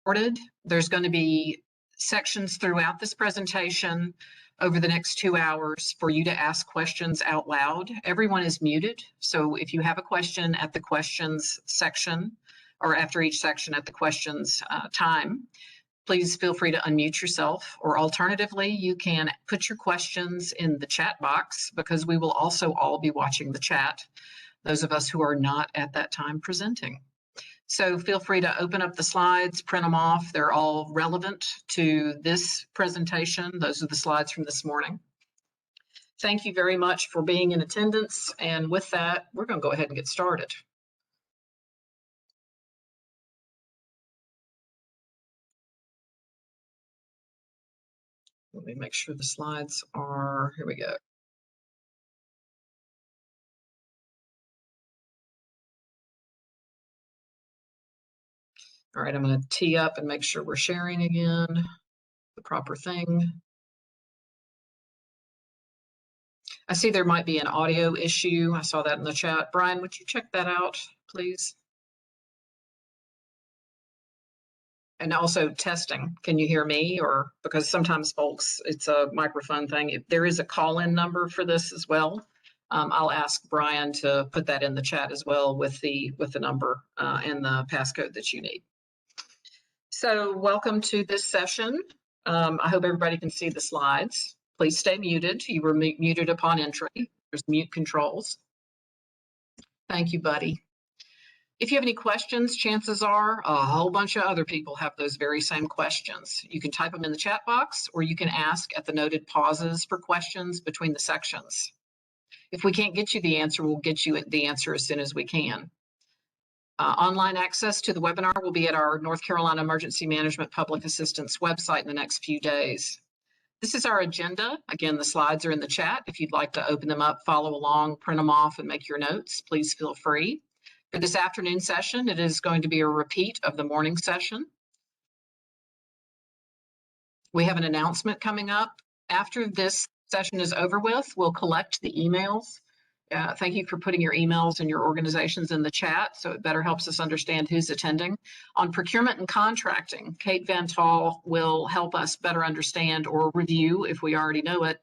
started. There's going to be sections throughout this presentation over the next 2 hours for you to ask questions out loud. Everyone is muted, so if you have a question at the questions section or after each section at the questions time, please feel free to unmute yourself, or alternatively, you can put your questions in the chat box because we will also all be watching the chat, those of us who are not at that time presenting. So feel free to open up the slides, print them off. They're all relevant to this presentation. Those are the slides from this morning. Thank you very much for being in attendance. And with that, we're going to go ahead and get started. Let me make sure the slides are, here we go. All right, I'm going to tee up and make sure we're sharing again, the proper thing. I see there might be an audio issue. I saw that in the chat. Brian, would you check that out, please? And also testing. Can you hear me? Or because sometimes folks, it's a microphone thing. If there is a call-in number for this as well, I'll ask Brian to put that in the chat as well with the number and the passcode that you need. So welcome to this session. I hope everybody can see the slides. Please stay muted. You were muted upon entry. There's mute controls. Thank you, buddy. If you have any questions, chances are a whole bunch of other people have those very same questions. You can type them in the chat box, or you can ask at the noted pauses for questions between the sections. If we can't get you the answer, we'll get you the answer as soon as we can. Online access to the webinar will be at our North Carolina Emergency Management Public Assistance website in the next few days. This is our agenda. Again, the slides are in the chat. If you'd like to open them up, follow along, print them off, and make your notes, please feel free. For this afternoon session, it is going to be a repeat of the morning session. We have an announcement coming up. After this session is over with, we'll collect the emails. Thank you for putting your emails and your organizations in the chat, so it better helps us understand who's attending. On procurement and contracting, Kate Van Tall will help us better understand or review, if we already know it,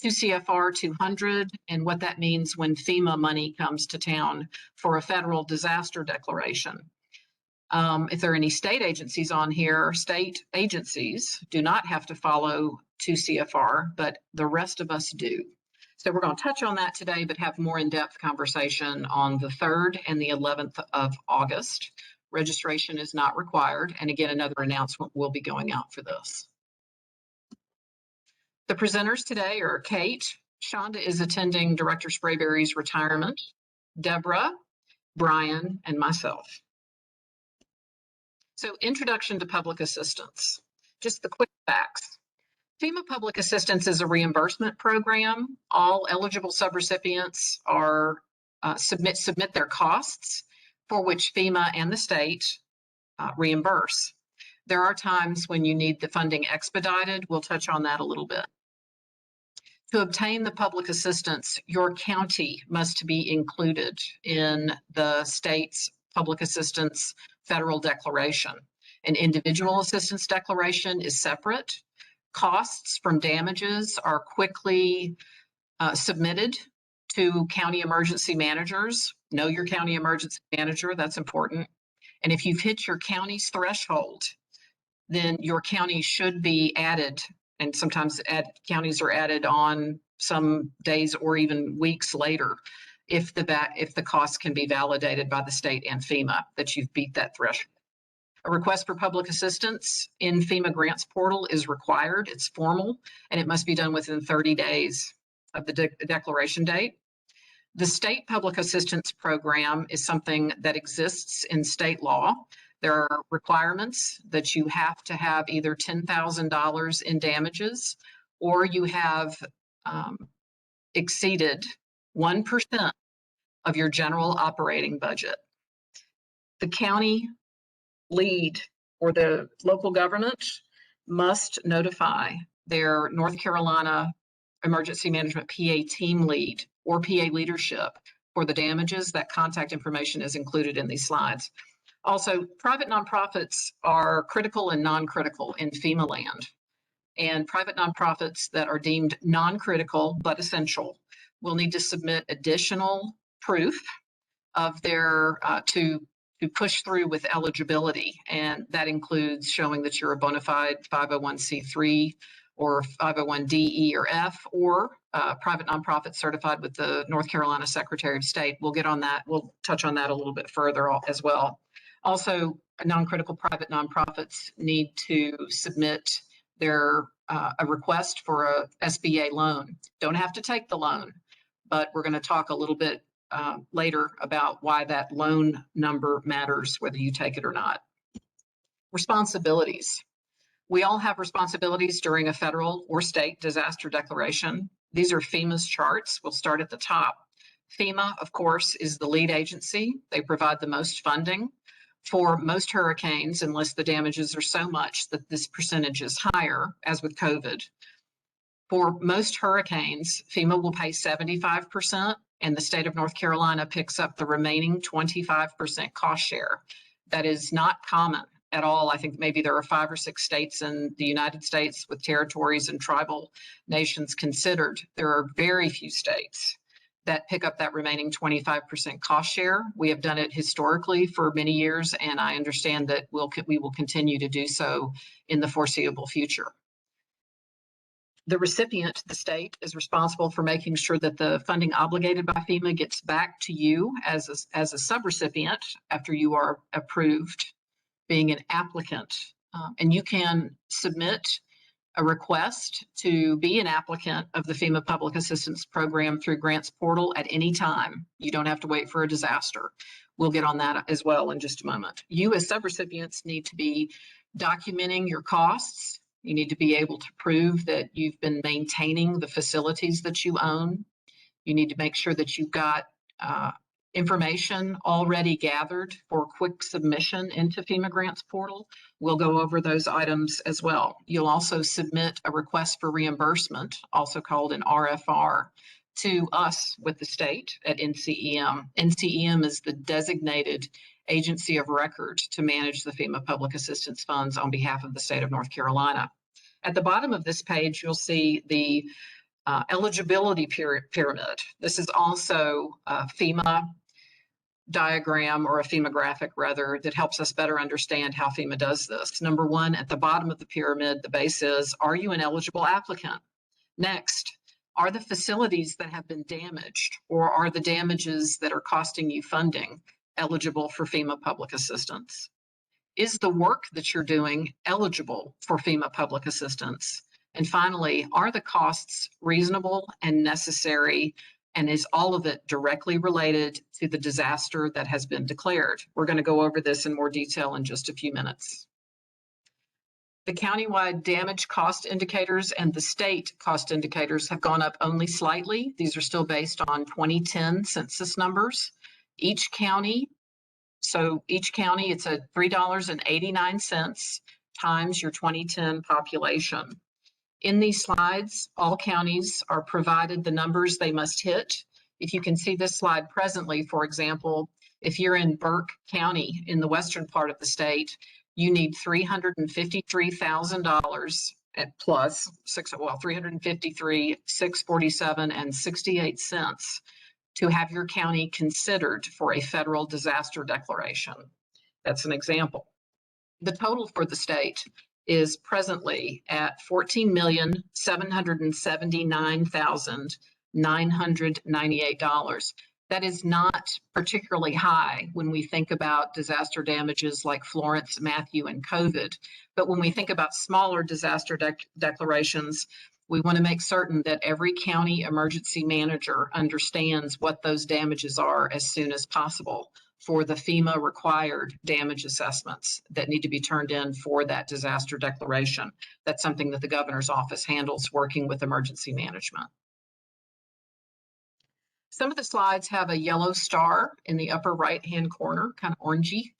2 CFR 200 and what that means when FEMA money comes to town for a federal disaster declaration. If there are any state agencies on here, state agencies do not have to follow 2 CFR, but the rest of us do. So we're going to touch on that today, but have more in-depth conversation on the 3rd and the 11th of August. Registration is not required. And again, another announcement will be going out for this. The presenters today are Kate. Shonda is attending Director Sprayberry's retirement, Deborah, Brian, and myself. So introduction to public assistance. Just the quick facts. FEMA Public Assistance is a reimbursement program. All eligible subrecipients are submit their costs, for which FEMA and the state reimburse. There are times when you need the funding expedited. We'll touch on that a little bit. To obtain the public assistance, your county must be included in the state's public assistance federal declaration. An individual assistance declaration is separate. Costs from damages are quickly submitted to county emergency managers. Know your county emergency manager, that's important. And if you've hit your county's threshold, then your county should be added, and sometimes counties are added on some days or even weeks later if the costs can be validated by the state and FEMA that you've beat that threshold. A request for public assistance in FEMA Grants Portal is required. It's formal, and it must be done within 30 days of the declaration date. The state public assistance program is something that exists in state law. There are requirements that you have to have either $10,000 in damages, or you have exceeded 1% of your general operating budget. The county lead or the local government must notify their North Carolina Emergency Management PA team lead or PA leadership for the damages. That contact information is included in these slides. Also, private nonprofits are critical and non-critical in FEMA land. And private nonprofits that are deemed non-critical but essential will need to submit additional proof of their to push through with eligibility, and that includes showing that you're a bona fide 501c3 or 501d, E, or F, or private nonprofit certified with the North Carolina Secretary of State. We'll get on that. We'll touch on that a little bit further as well. Also, non-critical private nonprofits need to submit their a request for a SBA loan. Don't have to take the loan, but we're going to talk a little bit later about why that loan number matters, whether you take it or not. Responsibilities. We all have responsibilities during a federal or state disaster declaration. These are FEMA's charts. We'll start at the top. FEMA, of course, is the lead agency. They provide the most funding for most hurricanes, unless the damages are so much that this percentage is higher, as with COVID. For most hurricanes, FEMA will pay 75%, and the state of North Carolina picks up the remaining 25% cost share. That is not common at all. I think maybe there are 5 or 6 states in the United States, with territories and tribal nations considered. There are very few states that pick up that remaining 25% cost share. We have done it historically for many years, and I understand that we will continue to do so in the foreseeable future. The recipient, the state, is responsible for making sure that the funding obligated by FEMA gets back to you as a subrecipient after you are approved, being an applicant. And you can submit a request to be an applicant of the FEMA Public Assistance Program through Grants Portal at any time. You don't have to wait for a disaster. We'll get on that as well in just a moment. You as subrecipients need to be documenting your costs. You need to be able to prove that you've been maintaining the facilities that you own. You need to make sure that you've got information already gathered for quick submission into FEMA Grants Portal. We'll go over those items as well. You'll also submit a request for reimbursement, also called an RFR, to us with the state at NCEM. NCEM is the designated agency of record to manage the FEMA Public Assistance Funds on behalf of the state of North Carolina. At the bottom of this page, you'll see the eligibility pyramid. This is also a FEMA diagram, or a FEMA graphic rather, that helps us better understand how FEMA does this. Number 1, at the bottom of the pyramid, the base is, are you an eligible applicant? Next, are the facilities that have been damaged, or are the damages that are costing you funding eligible for FEMA public assistance? Is the work that you're doing eligible for FEMA public assistance? And finally, are the costs reasonable and necessary, and is all of it directly related to the disaster that has been declared? We're going to go over this in more detail in just a few minutes. The countywide damage cost indicators and the state cost indicators have gone up only slightly. These are still based on 2010 census numbers. Each county, it's at $3.89 times your 2010 population. In these slides, all counties are provided the numbers they must hit. If you can see this slide presently, for example, if you're in Burke County in the western part of the state, you need $353,000 at plus $353,647.68 to have your county considered for a federal disaster declaration. That's an example. The total for the state is presently at $14,779,998. That is not particularly high when we think about disaster damages like Florence, Matthew, and COVID. But when we think about smaller disaster declarations, we want to make certain that every county emergency manager understands what those damages are as soon as possible for the FEMA required damage assessments that need to be turned in for that disaster declaration. That's something that the governor's office handles, working with emergency management. Some of the slides have a yellow star in the upper right-hand corner, kind of orangey.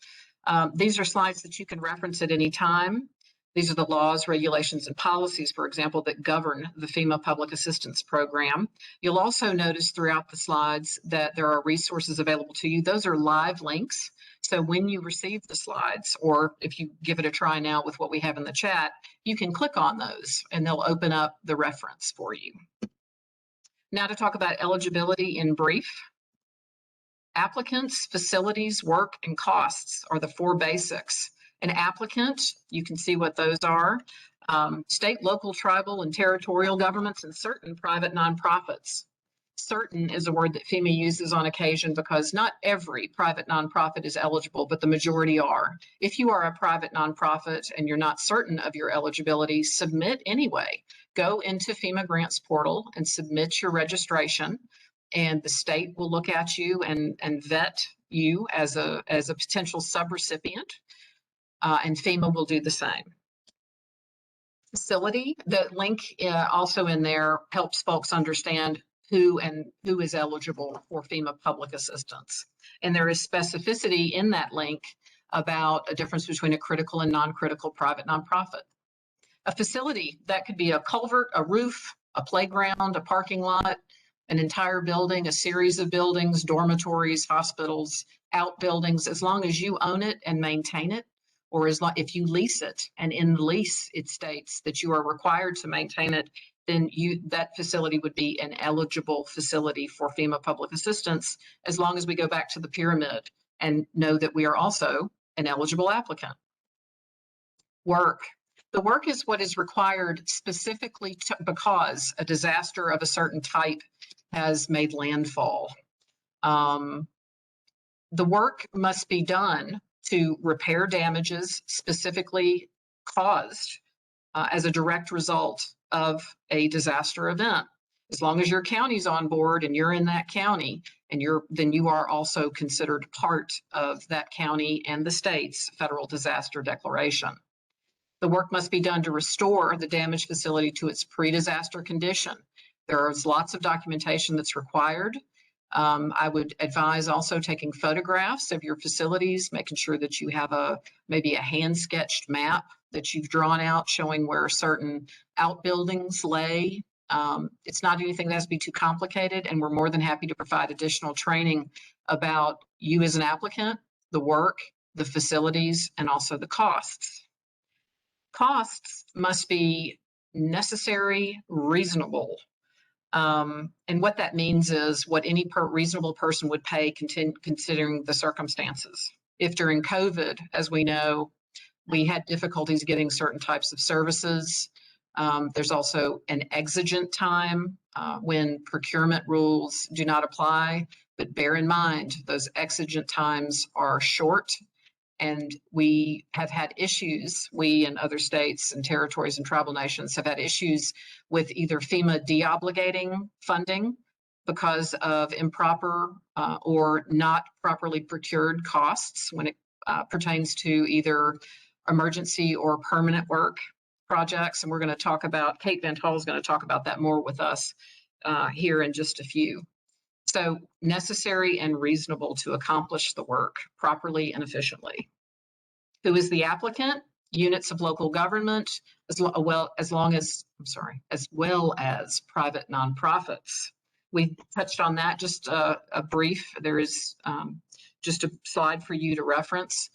These are slides that you can reference at any time. These are the laws, regulations, and policies, for example, that govern the FEMA Public Assistance Program. You'll also notice throughout the slides that there are resources available to you. Those are live links. So when you receive the slides, or if you give it a try now with what we have in the chat, you can click on those and they'll open up the reference for you. Now to talk about eligibility in brief. Applicants, facilities, work, and costs are the four basics. An applicant, you can see what those are. State, local, tribal, and territorial governments, and certain private nonprofits. Certain is a word that FEMA uses on occasion because not every private nonprofit is eligible, but the majority are. If you are a private nonprofit and you're not certain of your eligibility, submit anyway. Go into FEMA Grants Portal and submit your registration, and the state will look at you and vet you as a potential subrecipient. And FEMA will do the same. Facility, the link also in there helps folks understand who is eligible for FEMA public assistance. And there is specificity in that link about a difference between a critical and non-critical private nonprofit. A facility, that could be a culvert, a roof, a playground, a parking lot, an entire building, a series of buildings, dormitories, hospitals, outbuildings, as long as you own it and maintain it, or as long if you lease it and in the lease it states that you are required to maintain it, then that facility would be an eligible facility for FEMA public assistance, as long as we go back to the pyramid and know that we are also an eligible applicant. Work. The work is what is required specifically because a disaster of a certain type has made landfall. The work must be done to repair damages specifically caused as a direct result of a disaster event. As long as your county's on board and you're in that county, and then you are also considered part of that county and the state's federal disaster declaration. The work must be done to restore the damaged facility to its pre-disaster condition. There's lots of documentation that's required. I would advise also taking photographs of your facilities, making sure that you have maybe a hand-sketched map that you've drawn out showing where certain outbuildings lay. It's not anything that has to be too complicated, and we're more than happy to provide additional training about you as an applicant, the work, the facilities, and also the costs. Costs must be necessary, reasonable. And what that means is what any reasonable person would pay considering the circumstances. If during COVID, as we know, we had difficulties getting certain types of services, there's also an exigent time when procurement rules do not apply, but bear in mind those exigent times are short. And we have had issues, we and other states and territories and tribal nations have had issues with either FEMA deobligating funding because of improper or not properly procured costs when it pertains to either emergency or permanent work projects. And we're going to talk about, Kate Van Tol is going to talk about that more with us here in just a few. So necessary and reasonable to accomplish the work properly and efficiently. Who is the applicant? Units of local government, as well as private nonprofits. We touched on that, just a brief. There is just a slide for you to reference.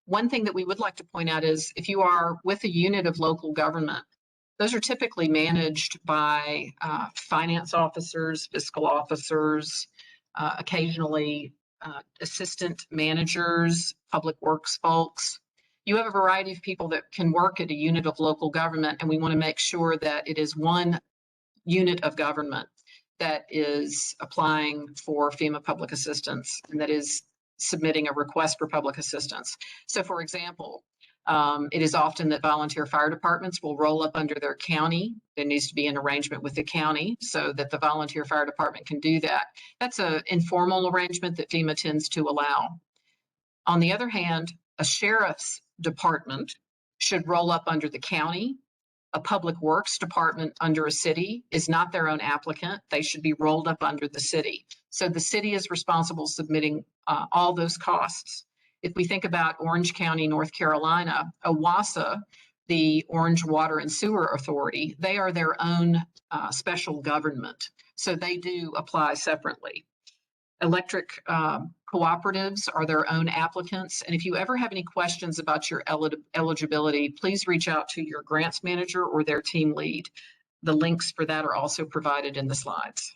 One thing that we would like to point out is if you are with a unit of local government, those are typically managed by finance officers, fiscal officers, occasionally assistant managers, public works folks. You have a variety of people that can work at a unit of local government, and we want to make sure that it is one unit of government that is applying for FEMA public assistance and that is submitting a request for public assistance. So for example, it is often that volunteer fire departments will roll up under their county. There needs to be an arrangement with the county so that the volunteer fire department can do that. That's an informal arrangement that FEMA tends to allow. On the other hand, a sheriff's department should roll up under the county. A public works department under a city is not their own applicant. They should be rolled up under the city. So the city is responsible submitting all those costs. If we think about Orange County, North Carolina, OWASA, the Orange Water and Sewer Authority, they are their own special government, so they do apply separately. Electric cooperatives are their own applicants, and if you ever have any questions about your eligibility, please reach out to your grants manager or their team lead. The links for that are also provided in the slides.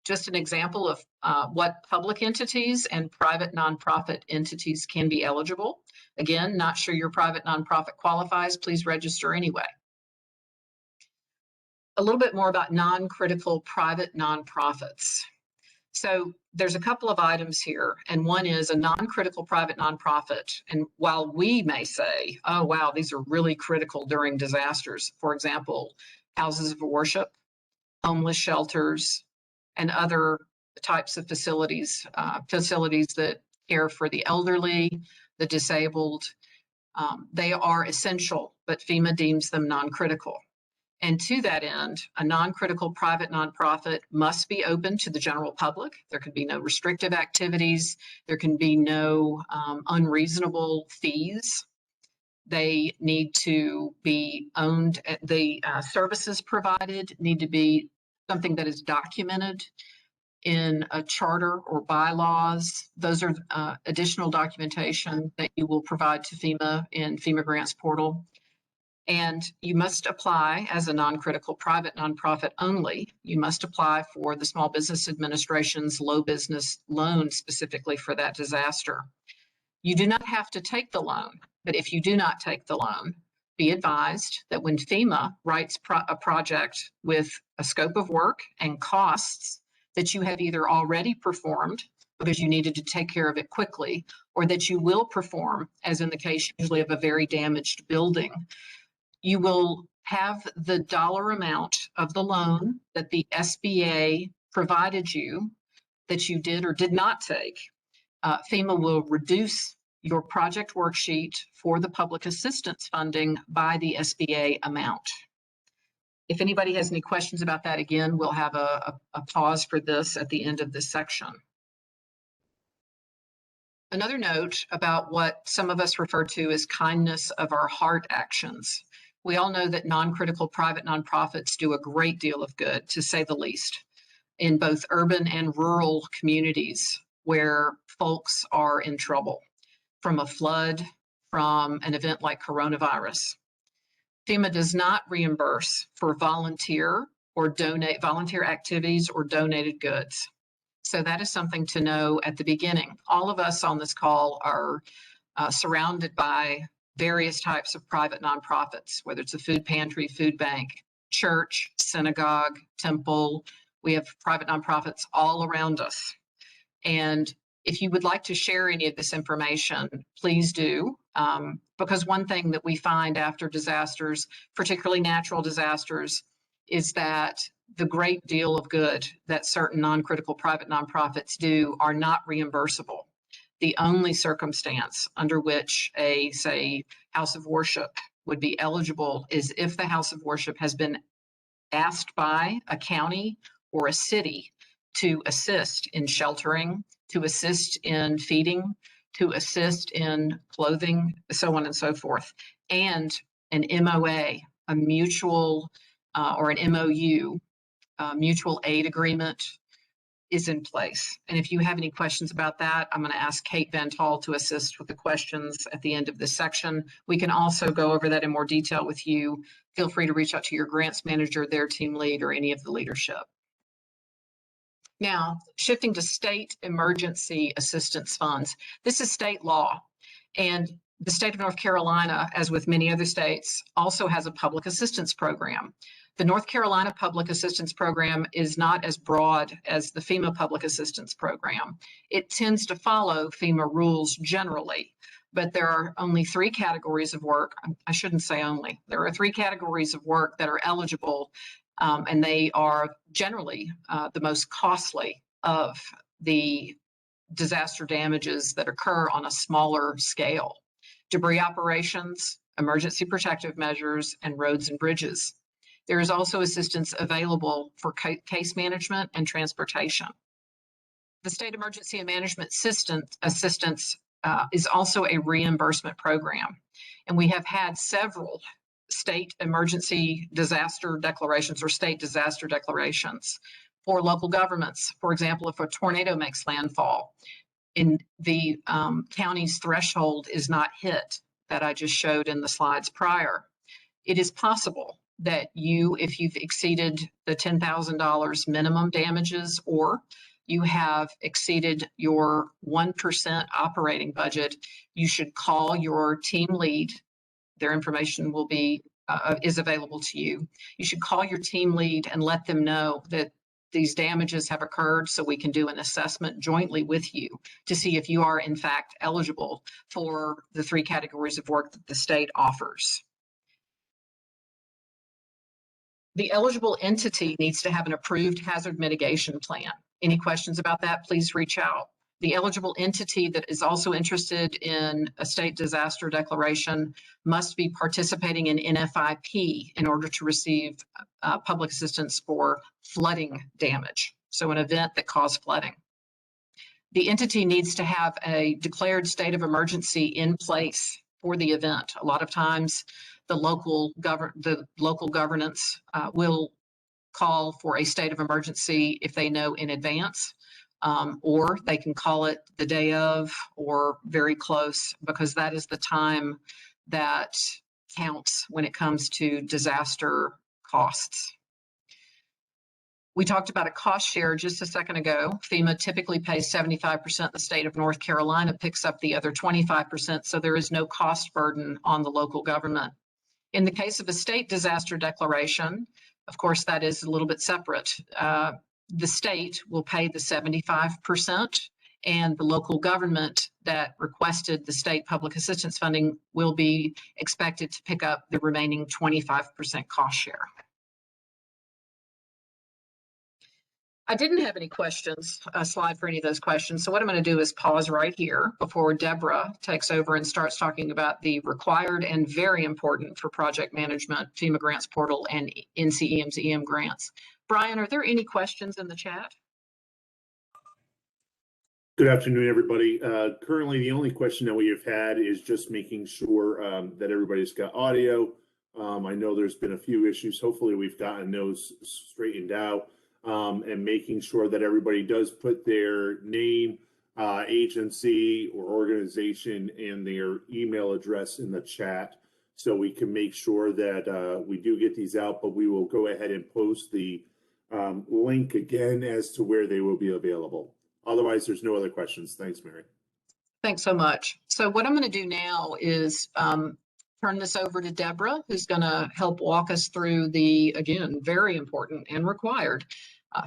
Just an example of what public entities and private nonprofit entities can be eligible. Again, not sure your private nonprofit qualifies, please register anyway. A little bit more about non-critical private nonprofits. So there's a couple of items here, and one is a non-critical private nonprofit. And while we may say, oh, wow, these are really critical during disasters, for example, houses of worship, homeless shelters, and other types of facilities that care for the elderly, the disabled, they are essential, but FEMA deems them non-critical. And to that end, a non-critical private nonprofit must be open to the general public. There can be no restrictive activities. There can be no unreasonable fees. They need to be owned. The services provided need to be something that is documented in a charter or bylaws. Those are additional documentation that you will provide to FEMA in FEMA Grants Portal. And you must apply as a non-critical private nonprofit only. You must apply for the Small Business Administration's low business loan specifically for that disaster. You do not have to take the loan, but if you do not take the loan, be advised that when FEMA writes a project with a scope of work and costs that you have either already performed because you needed to take care of it quickly, or that you will perform, as in the case usually of a very damaged building, you will have the dollar amount of the loan that the SBA provided you that you did or did not take. FEMA will reduce your project worksheet for the public assistance funding by the SBA amount. If anybody has any questions about that, again, we'll have a pause for this at the end of this section. Another note about what some of us refer to as kindness of our heart actions. We all know that non-critical private nonprofits do a great deal of good, to say the least, in both urban and rural communities where folks are in trouble from a flood, from an event like coronavirus. FEMA does not reimburse for volunteer activities or donated goods. So that is something to know at the beginning. All of us on this call are surrounded by various types of private nonprofits, whether it's a food pantry, food bank, church, synagogue, temple. We have private nonprofits all around us. And if you would like to share any of this information, please do. Because one thing that we find after disasters, particularly natural disasters, is that the great deal of good that certain non-critical private nonprofits do are not reimbursable. The only circumstance under which a, say, house of worship would be eligible is if the house of worship has been asked by a county or a city to assist in sheltering, to assist in feeding, to assist in clothing, so on and so forth, and an MOA, a mutual or an MOU, mutual aid agreement is in place. And if you have any questions about that, I'm going to ask Kate Van Tall to assist with the questions at the end of this section. We can also go over that in more detail with you. Feel free to reach out to your grants manager, their team lead, or any of the leadership. Now, shifting to state emergency assistance funds. This is state law, and the state of North Carolina, as with many other states, also has a public assistance program. The North Carolina Public Assistance Program is not as broad as the FEMA Public Assistance Program. It tends to follow FEMA rules generally, but there are only 3 categories of work. I shouldn't say only. There are 3 categories of work that are eligible, and they are generally the most costly of the disaster damages that occur on a smaller scale: debris operations, emergency protective measures, and roads and bridges. There is also assistance available for case management and transportation. The State Emergency and Management Assistance is also a reimbursement program. And we have had several state emergency disaster declarations or state disaster declarations for local governments. For example, if a tornado makes landfall and the county's threshold is not hit that I just showed in the slides prior, it is possible that if you've exceeded the $10,000 minimum damages, or you have exceeded your 1% operating budget, you should call your team lead. Their information will be is available to you. You should call your team lead and let them know that these damages have occurred, so we can do an assessment jointly with you to see if you are in fact eligible for the 3 categories of work that the state offers. The eligible entity needs to have an approved hazard mitigation plan. Any questions about that, please reach out. The eligible entity that is also interested in a state disaster declaration must be participating in NFIP in order to receive public assistance for flooding damage, so an event that caused flooding. The entity needs to have a declared state of emergency in place for the event. A lot of times, the local governance will call for a state of emergency if they know in advance, or they can call it the day of or very close, because that is the time that counts when it comes to disaster costs. We talked about a cost share just a second ago. FEMA typically pays 75%. The state of North Carolina picks up the other 25%, so there is no cost burden on the local government. In the case of a state disaster declaration, of course, that is a little bit separate. The state will pay the 75%, and the local government that requested the state public assistance funding will be expected to pick up the remaining 25% cost share. I didn't have any questions, a slide for any of those questions. So what I'm going to do is pause right here before Deborah takes over and starts talking about the required and very important for project management FEMA Grants Portal and NCEM's EM grants. Brian, are there any questions in the chat? Good afternoon, everybody. Currently, the only question that we have had is just making sure that everybody's got audio. I know there's been a few issues. Hopefully, we've gotten those straightened out. And making sure that everybody does put their name, agency or organization, and their email address in the chat, so we can make sure that we do get these out. But we will go ahead and post the link again as to where they will be available. Otherwise, there's no other questions. Thanks, Mary. Thanks so much. So what I'm going to do now is turn this over to Deborah, who's going to help walk us through the, again, very important and required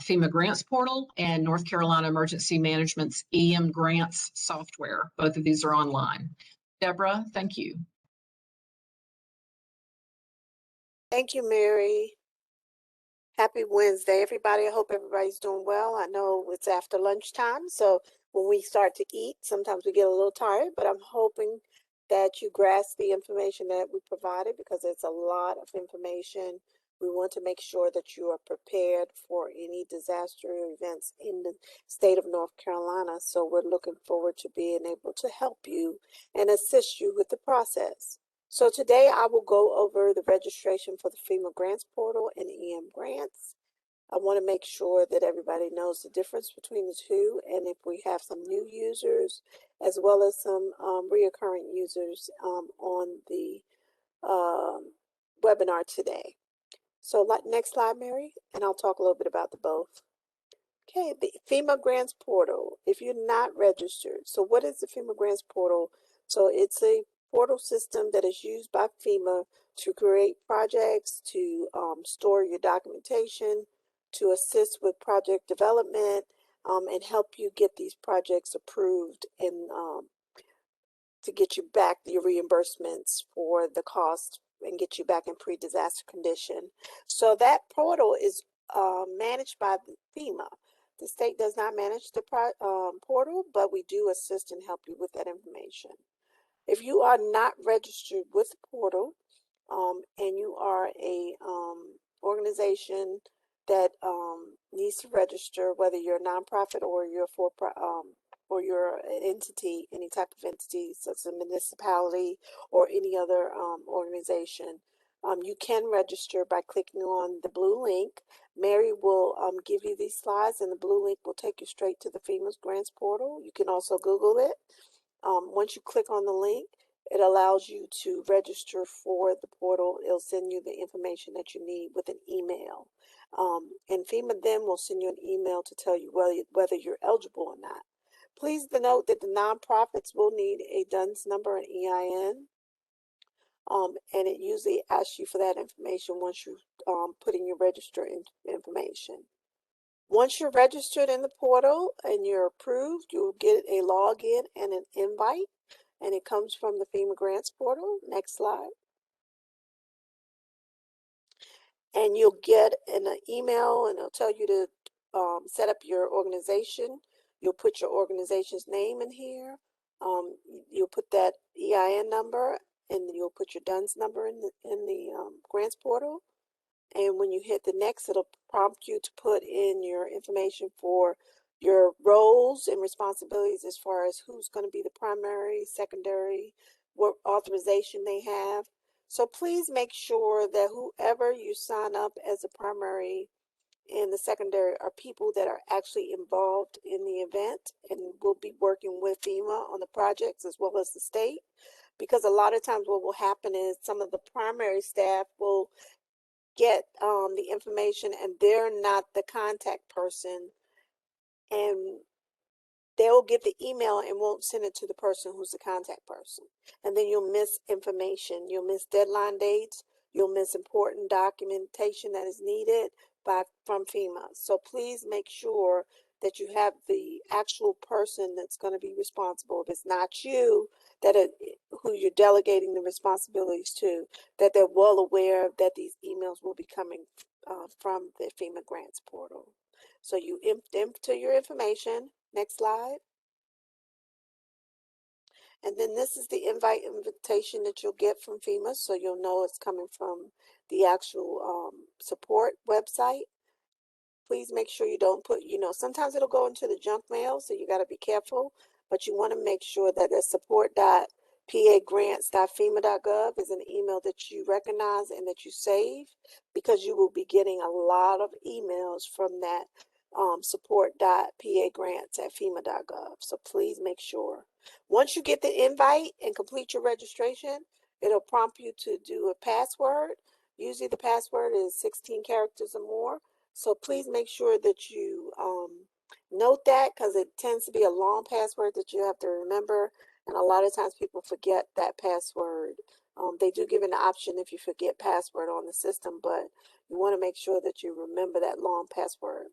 FEMA Grants Portal and North Carolina Emergency Management's EM Grants software. Both of these are online. Deborah, thank you. Thank you, Mary. Happy Wednesday, everybody. I hope everybody's doing well. I know it's after lunchtime, so when we start to eat, sometimes we get a little tired, but I'm hoping that you grasp the information that we provided, because it's a lot of information. We want to make sure that you are prepared for any disaster events in the state of North Carolina. So we're looking forward to being able to help you and assist you with the process. So today I will go over the registration for the FEMA Grants Portal and EM Grants. I want to make sure that everybody knows the difference between the two, and if we have some new users as well as some reoccurring users on the webinar today. So next slide, Mary, and I'll talk a little bit about the both. Okay, the FEMA Grants Portal, if you're not registered. So what is the FEMA Grants Portal? So it's a portal system that is used by FEMA to create projects, to store your documentation, to assist with project development, and help you get these projects approved and to get you back your reimbursements for the cost and get you back in pre-disaster condition. So that portal is managed by FEMA. The state does not manage the portal, but we do assist and help you with that information. If you are not registered with the portal and you are a organization that needs to register, whether you're a nonprofit or you're for or you're an entity, any type of entity, such as a municipality or any other organization, you can register by clicking on the blue link. Mary will give you these slides, and the blue link will take you straight to the FEMA Grants portal. You can also Google it. Once you click on the link, it allows you to register for the portal. It'll send you the information that you need with an email. And FEMA then will send you an email to tell you whether you're eligible or not. Please note that the nonprofits will need a DUNS number and EIN. And it usually asks you for that information once you put in your register information. Once you're registered in the portal and you're approved, you'll get a login and an invite, and it comes from the FEMA Grants portal. Next slide. And you'll get an email, and it'll tell you to set up your organization. You'll put your organization's name in here. You'll put that EIN number, and you'll put your DUNS number in the grants portal. And when you hit the next, it'll prompt you to put in your information for your roles and responsibilities as far as who's going to be the primary, secondary, what authorization they have. So please make sure that whoever you sign up as a primary and the secondary are people that are actually involved in the event and will be working with FEMA on the projects as well as the state. Because a lot of times what will happen is some of the primary staff will get the information and they're not the contact person, and they'll get the email and won't send it to the person who's the contact person. And then you'll miss information. You'll miss deadline dates. You'll miss important documentation that is needed from FEMA. So please make sure that you have the actual person that's going to be responsible. If it's not you, who you're delegating the responsibilities to, that they're well aware that these emails will be coming from the FEMA Grants portal. So you enter your information. Next slide. And then this is the invitation that you'll get from FEMA, so you'll know it's coming from the actual support website. Please make sure you don't put, sometimes it'll go into the junk mail, so you got to be careful, but you want to make sure that the support.pagrants.fema.gov is an email that you recognize and that you save, because you will be getting a lot of emails from that support.pagrants@fema.gov. So please make sure. Once you get the invite and complete your registration, it'll prompt you to do a password. Usually the password is 16 characters or more. So please make sure that you note that, because it tends to be a long password that you have to remember. And a lot of times people forget that password. They do give an option if you forget password on the system, but you want to make sure that you remember that long password.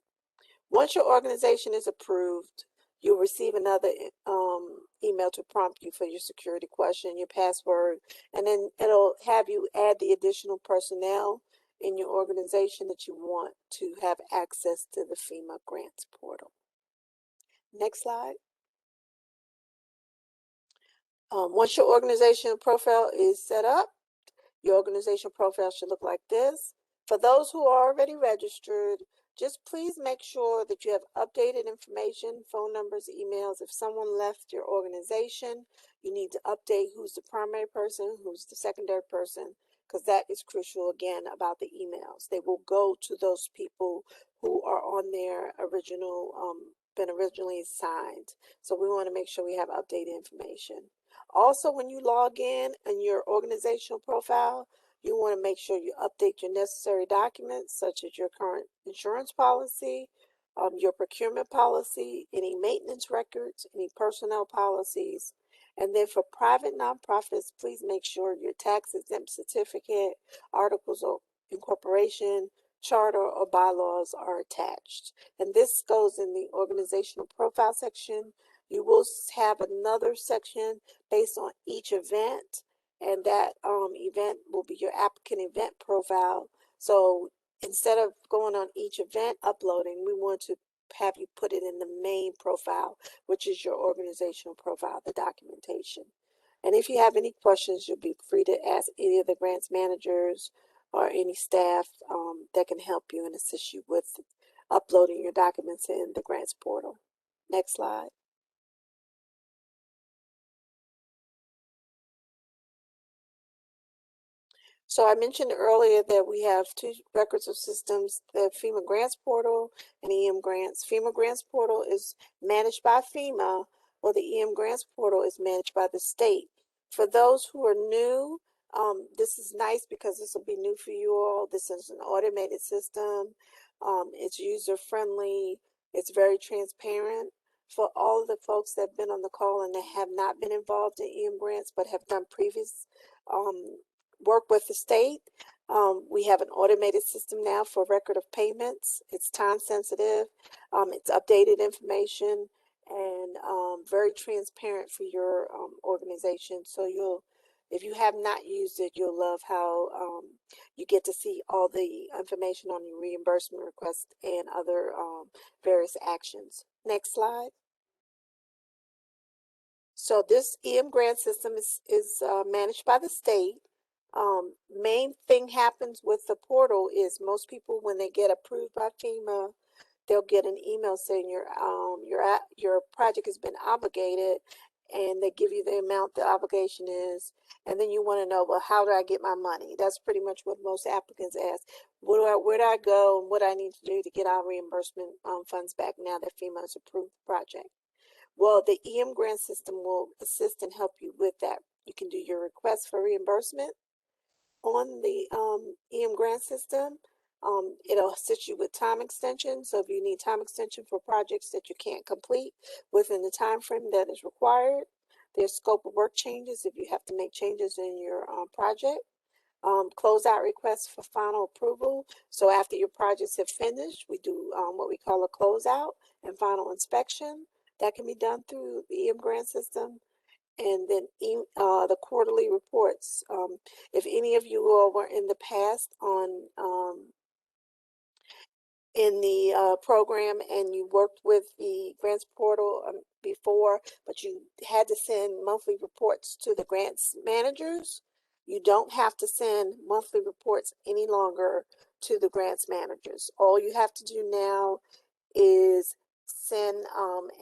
Once your organization is approved, you'll receive another email to prompt you for your security question, your password, and then it'll have you add the additional personnel in your organization that you want to have access to the FEMA Grants portal. Next slide. Once your organizational profile is set up, your organizational profile should look like this. For those who are already registered, just please make sure that you have updated information, phone numbers, emails. If someone left your organization, you need to update who's the primary person, who's the secondary person, because that is crucial, again, about the emails. They will go to those people who are on their been originally assigned. So we want to make sure we have updated information. Also, when you log in your organizational profile, you want to make sure you update your necessary documents, such as your current insurance policy, your procurement policy, any maintenance records, any personnel policies. And then for private nonprofits, please make sure your tax exempt certificate, articles of incorporation, charter, or bylaws are attached. And this goes in the organizational profile section. You will have another section based on each event, and that event will be your applicant event profile. So instead of going on each event uploading, we want to have you put it in the main profile, which is your organizational profile, the documentation. And if you have any questions, you'll be free to ask any of the grants managers or any staff that can help you and assist you with uploading your documents in the grants portal. Next slide. So I mentioned earlier that we have two records of systems, the FEMA Grants Portal and EmGrants. FEMA Grants Portal is managed by FEMA, while the EmGrants Portal is managed by the state. For those who are new, this is nice because this will be new for you all. This is an automated system. It's user-friendly. It's very transparent. For all of the folks that have been on the call and that have not been involved in EmGrants but have done previous work with the state, we have an automated system now for record of payments. It's time sensitive, it's updated information, and very transparent for your organization. So if you have not used it, you'll love how you get to see all the information on your reimbursement request and other various actions. Next slide. So this EmGrant system is managed by the state. Main thing happens with the portal is most people, when they get approved by FEMA, they'll get an email saying your project has been obligated, and they give you the amount the obligation is, and then you want to know, well, how do I get my money? That's pretty much what most applicants ask. Where do I go, and what I need to do to get our reimbursement funds back now that FEMA has approved the project? Well, the EmGrant system will assist and help you with that. You can do your request for reimbursement on the EmGrant system. It'll assist you with time extension. So if you need time extension for projects that you can't complete within the time frame that is required, there's scope of work changes if you have to make changes in your project. Closeout requests for final approval. So after your projects have finished, we do what we call a closeout and final inspection. That can be done through the EmGrant system. And then the quarterly reports. If any of you all were in the past on in the program and you worked with the grants portal before, but you had to send monthly reports to the grants managers, you don't have to send monthly reports any longer to the grants managers. All you have to do now is send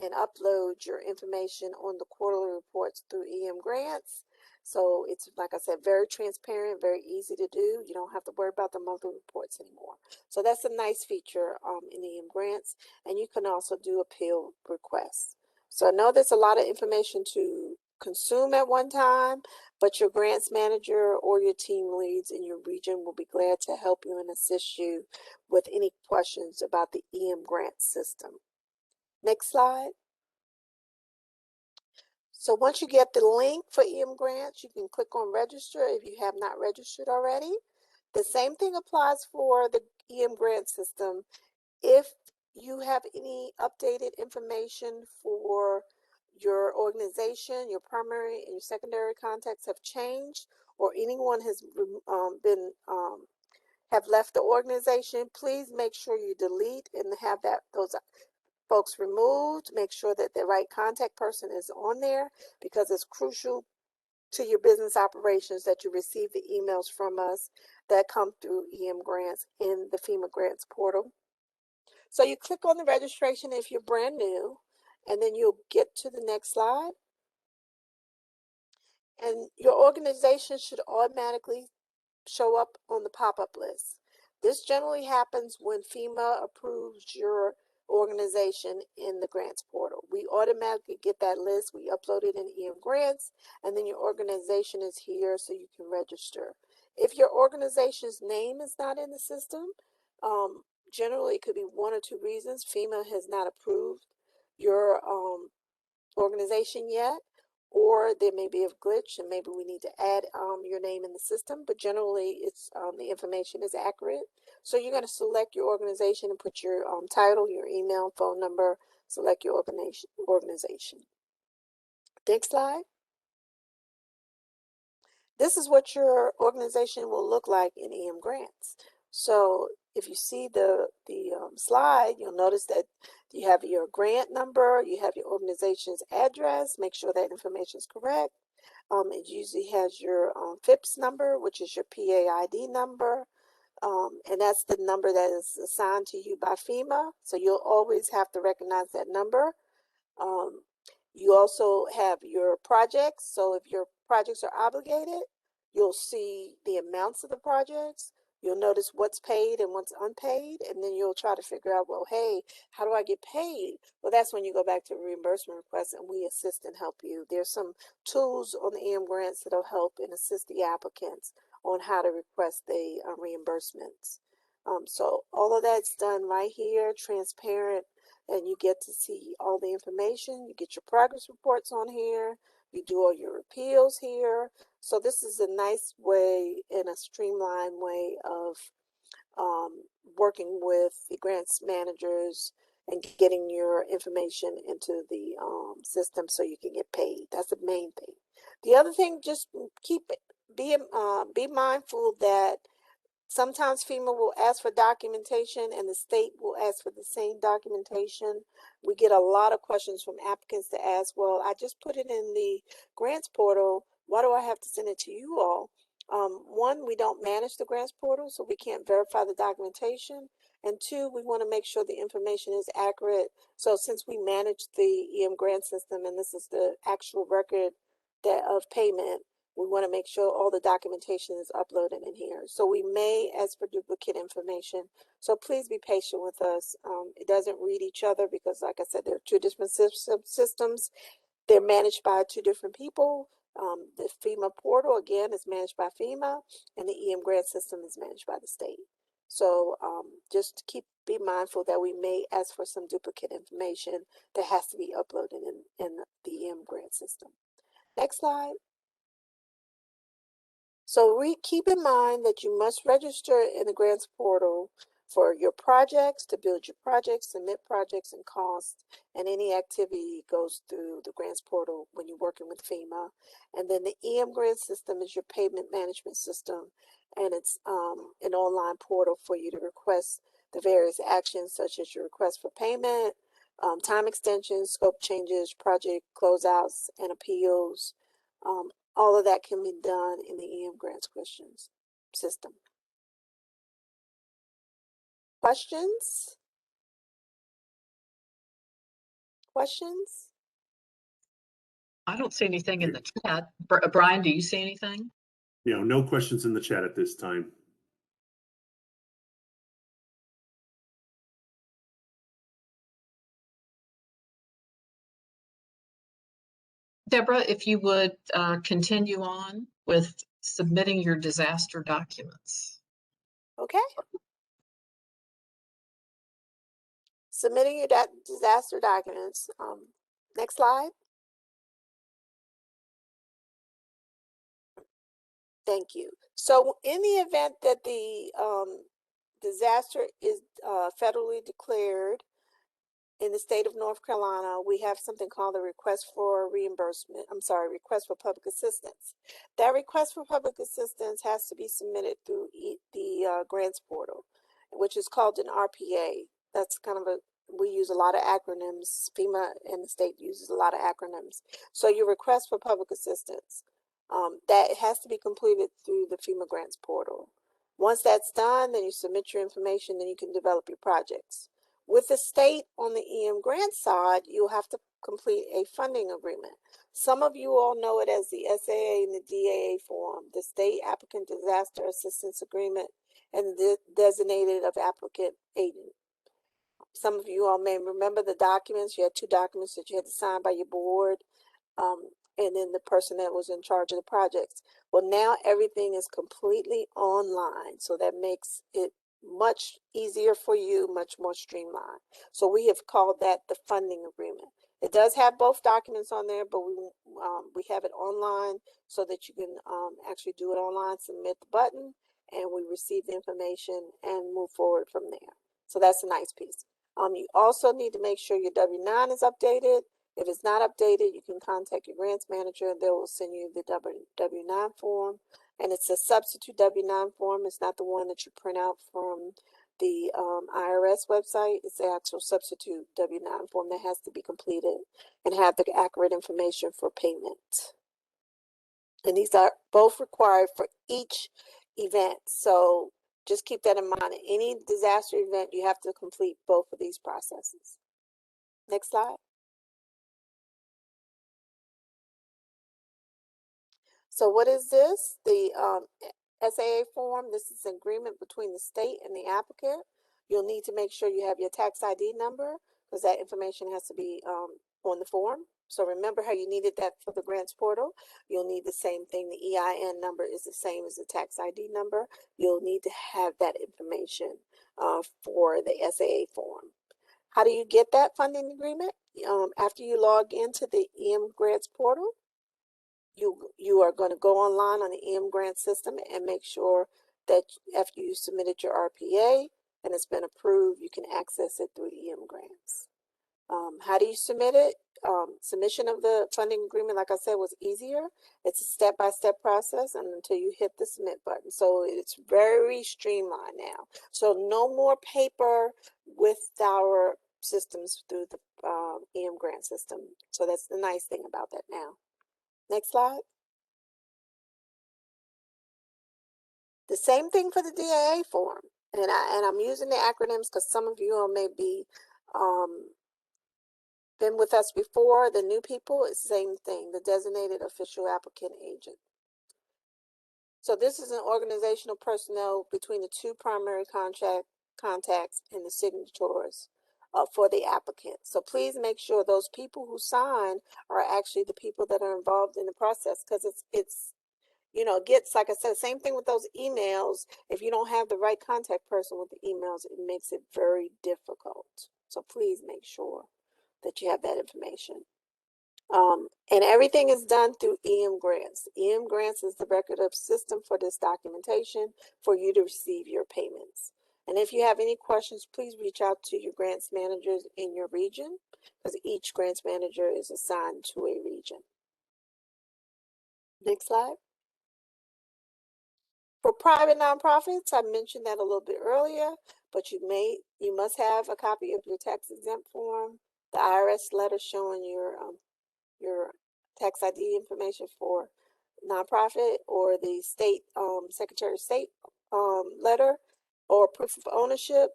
and upload your information on the quarterly reports through EmGrants. So it's, like I said, very transparent, very easy to do. You don't have to worry about the monthly reports anymore. So that's a nice feature in EmGrants. And you can also do appeal requests. So I know there's a lot of information to consume at one time, but your grants manager or your team leads in your region will be glad to help you and assist you with any questions about the EmGrant system. Next slide. So once you get the link for EmGrants, you can click on register if you have not registered already. The same thing applies for the EmGrant system. If you have any updated information for your organization, your primary and your secondary contacts have changed, or anyone has have left the organization, please make sure you delete and have those folks removed. Make sure that the right contact person is on there, because it's crucial to your business operations that you receive the emails from us that come through EmGrants in the FEMA Grants portal. So you click on the registration if you're brand new, and then you'll get to the next slide. And your organization should automatically show up on the pop-up list. This generally happens when FEMA approves your organization in the grants portal. We automatically get that list. We upload it in EmGrants, and then your organization is here so you can register. If your organization's name is not in the system, generally it could be one or two reasons. FEMA has not approved your organization yet, or there may be a glitch and maybe we need to add your name in the system, but generally it's the information is accurate. So you're going to select your organization and put your title, your email, phone number, select your organization. Next slide. This is what your organization will look like in EmGrants. So if you see the slide, you'll notice that you have your grant number, you have your organization's address, make sure that information is correct. It usually has your FIPS number, which is your PAID number, and that's the number that is assigned to you by FEMA. So you'll always have to recognize that number. You also have your projects. So if your projects are obligated, you'll see the amounts of the projects. You'll notice what's paid and what's unpaid, and then you'll try to figure out, well, hey, how do I get paid? Well, that's when you go back to reimbursement requests and we assist and help you. There's some tools on the EmGrants that'll help and assist the applicants on how to request the reimbursements. So all of that's done right here, transparent, and you get to see all the information. You get your progress reports on here. You do all your appeals here. So this is a nice way and a streamlined way of working with the grants managers and getting your information into the system so you can get paid. That's the main thing. The other thing, just be mindful that sometimes FEMA will ask for documentation and the state will ask for the same documentation. We get a lot of questions from applicants to ask, well, I just put it in the grants portal. Why do I have to send it to you all? One, we don't manage the grants portal, so we can't verify the documentation. And two, we want to make sure the information is accurate. So since we manage the EmGrant system and this is the actual record of payment, we want to make sure all the documentation is uploaded in here. So we may ask for duplicate information. So please be patient with us. It doesn't read each other because, like I said, there are two different systems. They're managed by two different people. The FEMA portal, again, is managed by FEMA, and the EmGrant system is managed by the state. So just be mindful that we may ask for some duplicate information that has to be uploaded in the EmGrant system. Next slide. So keep in mind that you must register in the grants portal for your projects, to build your projects, submit projects and costs, and any activity goes through the grants portal when you're working with FEMA. And then the EmGrant system is your payment management system, and it's an online portal for you to request the various actions such as your request for payment, time extensions, scope changes, project closeouts, and appeals. All of that can be done in the EmGrants questions system. Questions? Questions? I don't see anything in the chat. Brian, do you see anything? No questions in the chat at this time. Deborah, if you would continue on with submitting your disaster documents. Okay. Submitting your disaster documents. Next slide. Thank you. So in the event that the disaster is federally declared in the state of North Carolina, we have something called a request for reimbursement. Request for public assistance. That request for public assistance has to be submitted through the grants portal, which is called an RPA. That's kind of we use a lot of acronyms. FEMA and the state uses a lot of acronyms. So your request for public assistance, that has to be completed through the FEMA grants portal. Once that's done, then you submit your information, then you can develop your projects. With the state on the EmGrant side, you'll have to complete a funding agreement. Some of you all know it as the SAA and the DAA form, the State Applicant Disaster Assistance Agreement and the Designated of Applicant Agent. Some of you all may remember the documents. You had two documents that you had to sign by your board, and then the person that was in charge of the projects. Well, now everything is completely online, so that makes it much easier for you, much more streamlined. So we have called that the funding agreement. It does have both documents on there, but we have it online so that you can actually do it online, submit the button, and we receive the information and move forward from there. So that's a nice piece. You also need to make sure your W-9 is updated. If it's not updated, you can contact your grants manager and they will send you the W-9 form. And it's a substitute W-9 form. It's not the one that you print out from the IRS website. It's the actual substitute W-9 form that has to be completed and have the accurate information for payment. And these are both required for each event. So just keep that in mind. In any disaster event, you have to complete both of these processes. Next slide. So what is this? The SAA form. This is an agreement between the state and the applicant. You'll need to make sure you have your tax ID number because that information has to be on the form. So remember how you needed that for the grants portal. You'll need the same thing. The EIN number is the same as the tax ID number. You'll need to have that information for the SAA form. How do you get that funding agreement? After you log into the EmGrant portal, you are going to go online on the EmGrant system and make sure that after you submitted your RPA and it's been approved, you can access it through EmGrants. How do you submit it? Submission of the funding agreement, like I said, was easier. It's a step-by-step process and until you hit the submit button. So it's very streamlined now. So no more paper with our systems through the EmGrant system. So that's the nice thing about that now. Next slide. The same thing for the DAA form. And I'm using the acronyms because some of you may be been with us before. The new people, it's the same thing, the designated official applicant agent. So this is an organizational personnel between the two primary contacts and the signatories for the applicant. So please make sure those people who sign are actually the people that are involved in the process, because it's you know, gets, like I said, same thing with those emails. If you don't have the right contact person with the emails, it makes it very difficult. So please make sure that you have that information. And everything is done through EmGrants. EmGrants is the record of system for this documentation for you to receive your payments. And if you have any questions, please reach out to your grants managers in your region, because each grants manager is assigned to a region. Next slide. For private nonprofits, I mentioned that a little bit earlier, but you must have a copy of your tax exempt form, the IRS letter showing your tax ID information for nonprofit, or the state Secretary of State letter, or proof of ownership,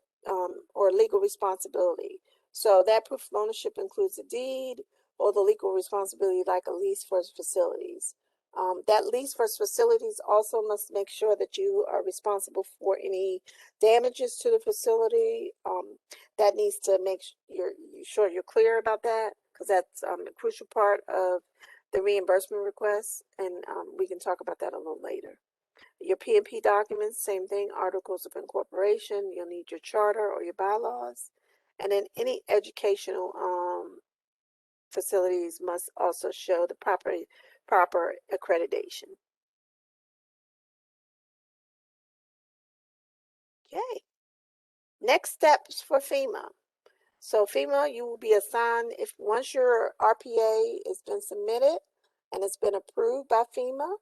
or legal responsibility. So that proof of ownership includes a deed or the legal responsibility, like a lease for facilities. That lease for facilities also must make sure that you are responsible for any damages to the facility. That needs to make sure you're clear about that, because that's a crucial part of the reimbursement request, and we can talk about that a little later. Your P&P documents, same thing, articles of incorporation. You'll need your charter or your bylaws, and then any educational facilities must also show the proper accreditation. Okay. Next steps for FEMA. So FEMA, you will be assigned, if once your RPA has been submitted and it's been approved by FEMA,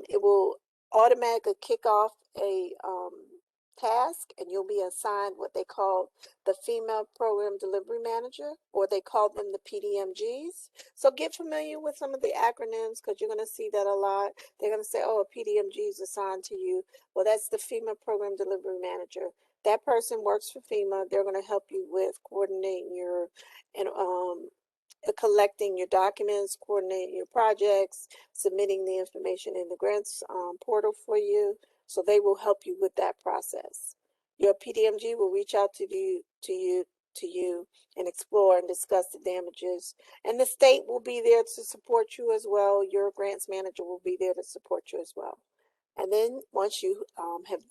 it will automatically kick off a task, and you'll be assigned what they call the FEMA Program Delivery Manager, or they call them the PDMGs. So get familiar with some of the acronyms, because you're going to see that a lot. They're going to say, oh, a PDMG is assigned to you. Well, that's the FEMA Program Delivery Manager. That person works for FEMA. They're going to help you with coordinating your collecting your documents, coordinating your projects, submitting the information in the grants portal for you. So they will help you with that process. Your PDMG will reach out to you and explore and discuss the damages. And the state will be there to support you as well. Your grants manager will be there to support you as well. And then once you have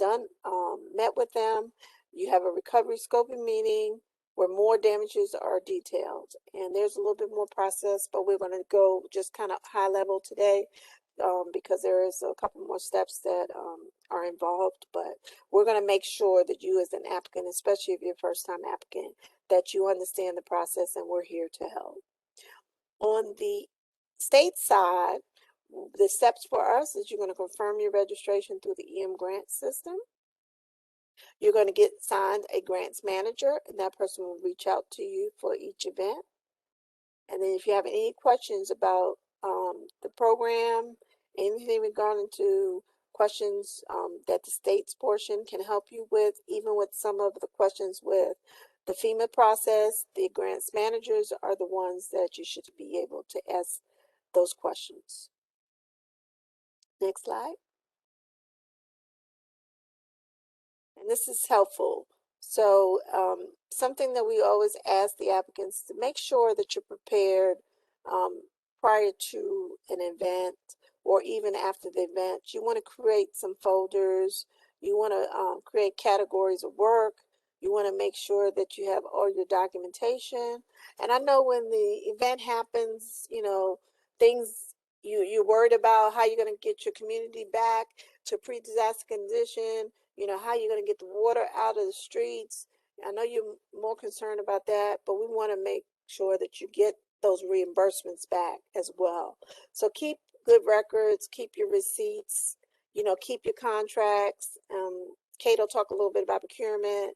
met with them, you have a recovery scoping meeting where more damages are detailed. And there's a little bit more process, but we're going to go just kind of high level today because there is a couple more steps that are involved. But we're going to make sure that you as an applicant, especially if you're a first-time applicant, that you understand the process, and we're here to help. On the state side, the steps for us is you're going to confirm your registration through the EmGrant system. You're going to get assigned a grants manager, and that person will reach out to you for each event. And then if you have any questions about the program, anything regarding to questions that the state's portion can help you with, even with some of the questions with the FEMA process, the grants managers are the ones that you should be able to ask those questions. Next slide. And this is helpful. So something that we always ask the applicants to make sure that you're prepared prior to an event or even after the event. You want to create some folders. You want to create categories of work. You want to make sure that you have all your documentation. And I know when the event happens, you know, things you're worried about how you're going to get your community back to pre-disaster condition. You know, how you're going to get the water out of the streets. I know you're more concerned about that, but we want to make sure that you get those reimbursements back as well. So keep good records, keep your receipts, you know, keep your contracts. Kate will talk a little bit about procurement.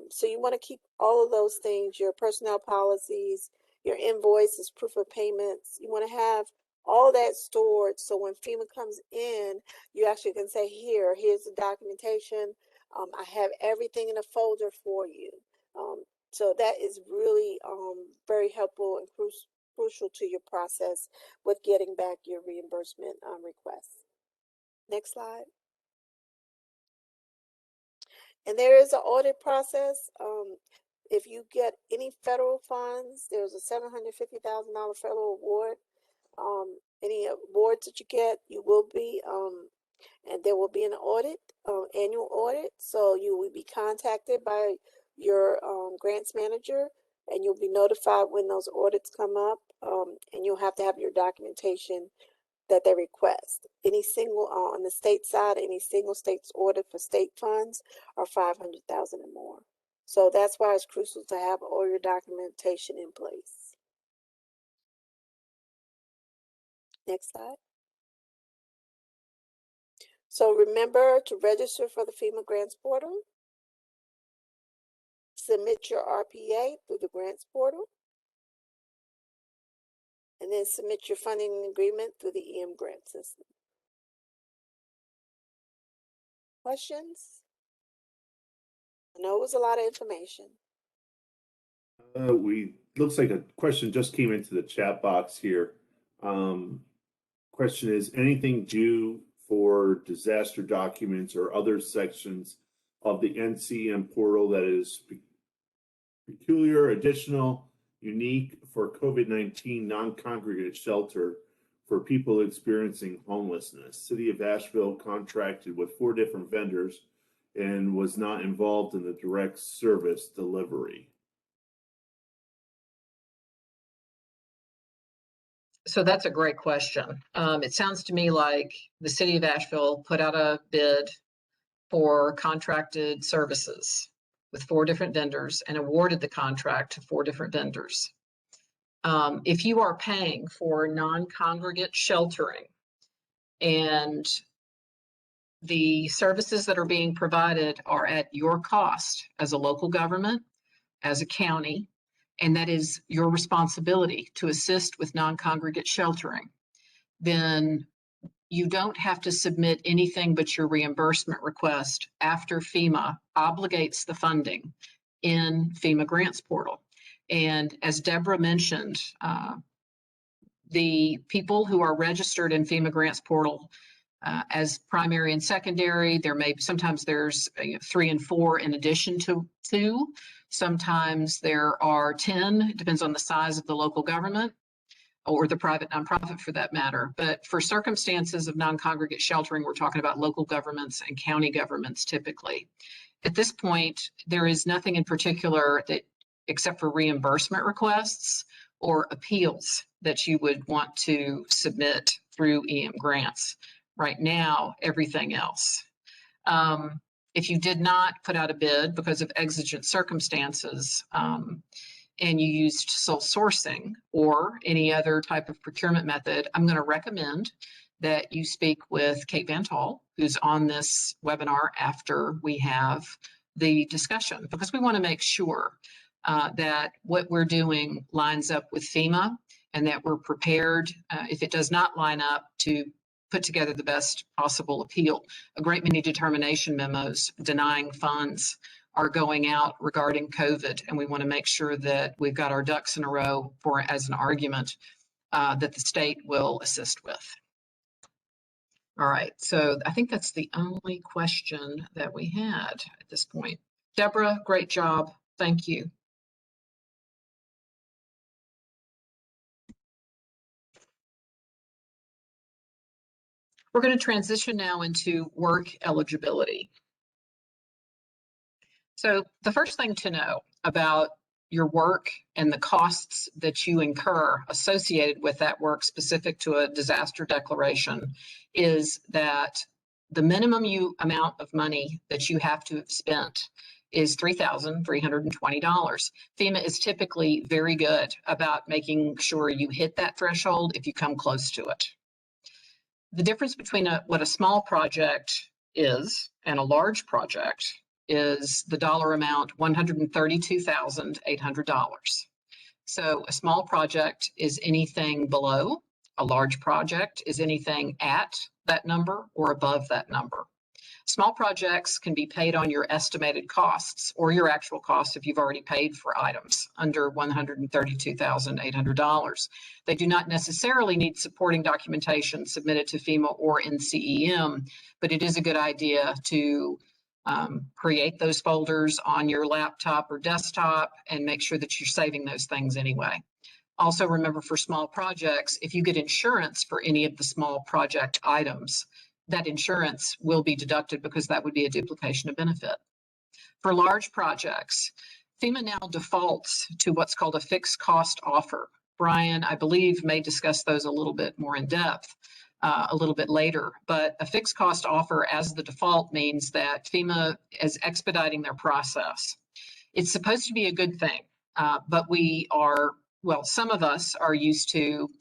So you want to keep all of those things, your personnel policies, your invoices, proof of payments. You want to have all that stored, so when FEMA comes in, you actually can say, here's the documentation. I have everything in a folder for you. So that is really very helpful and crucial to your process with getting back your reimbursement requests. Next slide. And there is an audit process. If you get any federal funds, there's a $750,000 federal award. Any awards that you get, you will be, and there will be an audit, annual audit. So you will be contacted by your grants manager, and you'll be notified when those audits come up, and you'll have to have your documentation that they request. Any single, on the state side, any single state's audit for state funds are $500,000 or more. So that's why it's crucial to have all your documentation in place. Next slide. So remember to register for the FEMA Grants Portal. Submit your RPA through the Grants Portal. And then submit your funding agreement through the EmGrant System. Questions? I know it was a lot of information. Looks like a question just came into the chat box here. Question is, anything due for disaster documents or other sections of the NCEM portal that is peculiar, additional, unique for COVID-19 non-congregate shelter for people experiencing homelessness? City of Asheville contracted with 4 different vendors and was not involved in the direct service delivery. So that's a great question. It sounds to me like the city of Asheville put out a bid for contracted services with 4 different vendors and awarded the contract to 4 different vendors. If you are paying for non-congregate sheltering and the services that are being provided are at your cost as a local government, as a county, and that is your responsibility to assist with non-congregate sheltering, then you don't have to submit anything but your reimbursement request after FEMA obligates the funding in FEMA Grants Portal. And as Deborah mentioned, the people who are registered in FEMA Grants Portal as primary and secondary, sometimes there's 3 and 4 in addition to 2. Sometimes there are 10, it depends on the size of the local government or the private nonprofit for that matter. But for circumstances of non-congregate sheltering, we're talking about local governments and county governments typically. At this point, there is nothing in particular that, except for reimbursement requests or appeals, that you would want to submit through EmGrants. Right now, everything else. If you did not put out a bid because of exigent circumstances and you used sole sourcing or any other type of procurement method, I'm going to recommend that you speak with Kate Van Tol, who's on this webinar after we have the discussion, because we want to make sure that what we're doing lines up with FEMA and that we're prepared, if it does not line up, to put together the best possible appeal. A great many determination memos denying funds are going out regarding COVID, and we want to make sure that we've got our ducks in a row as an argument that the state will assist with. All right, so I think that's the only question that we had at this point. Deborah, great job. Thank you. We're going to transition now into work eligibility. So the first thing to know about your work and the costs that you incur associated with that work specific to a disaster declaration is that the minimum amount of money that you have to have spent is $3,320. FEMA is typically very good about making sure you hit that threshold if you come close to it. The difference between what a small project is and a large project is the dollar amount, $132,800. So a small project is anything below, a large project is anything at that number or above that number. Small projects can be paid on your estimated costs or your actual costs if you've already paid for items under $132,800. They do not necessarily need supporting documentation submitted to FEMA or NCEM, but it is a good idea to create those folders on your laptop or desktop and make sure that you're saving those things anyway. Also remember, for small projects, if you get insurance for any of the small project items, that insurance will be deducted because that would be a duplication of benefit. For large projects, FEMA now defaults to what's called a fixed cost offer. Brian, I believe, may discuss those a little bit more in depth a little bit later, but a fixed cost offer as the default means that FEMA is expediting their process. It's supposed to be a good thing, but some of us are used to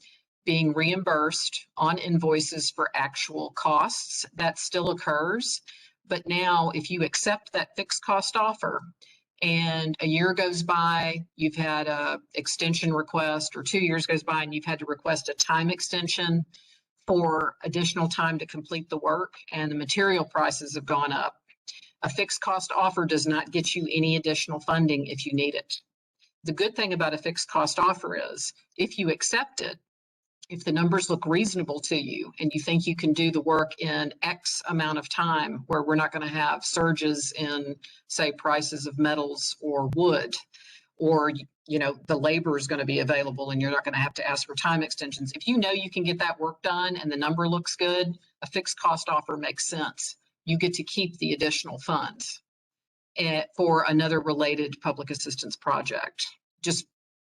being reimbursed on invoices for actual costs. That still occurs, but now if you accept that fixed cost offer and a year goes by, you've had a extension request, or 2 years goes by and you've had to request a time extension for additional time to complete the work, and the material prices have gone up, a fixed cost offer does not get you any additional funding if you need it. The good thing about a fixed cost offer is if you accept it, if the numbers look reasonable to you and you think you can do the work in X amount of time, where we're not going to have surges in, say, prices of metals or wood, or the labor is going to be available and you're not going to have to ask for time extensions. If you know you can get that work done and the number looks good, a fixed cost offer makes sense. You get to keep the additional funds for another related public assistance project. Just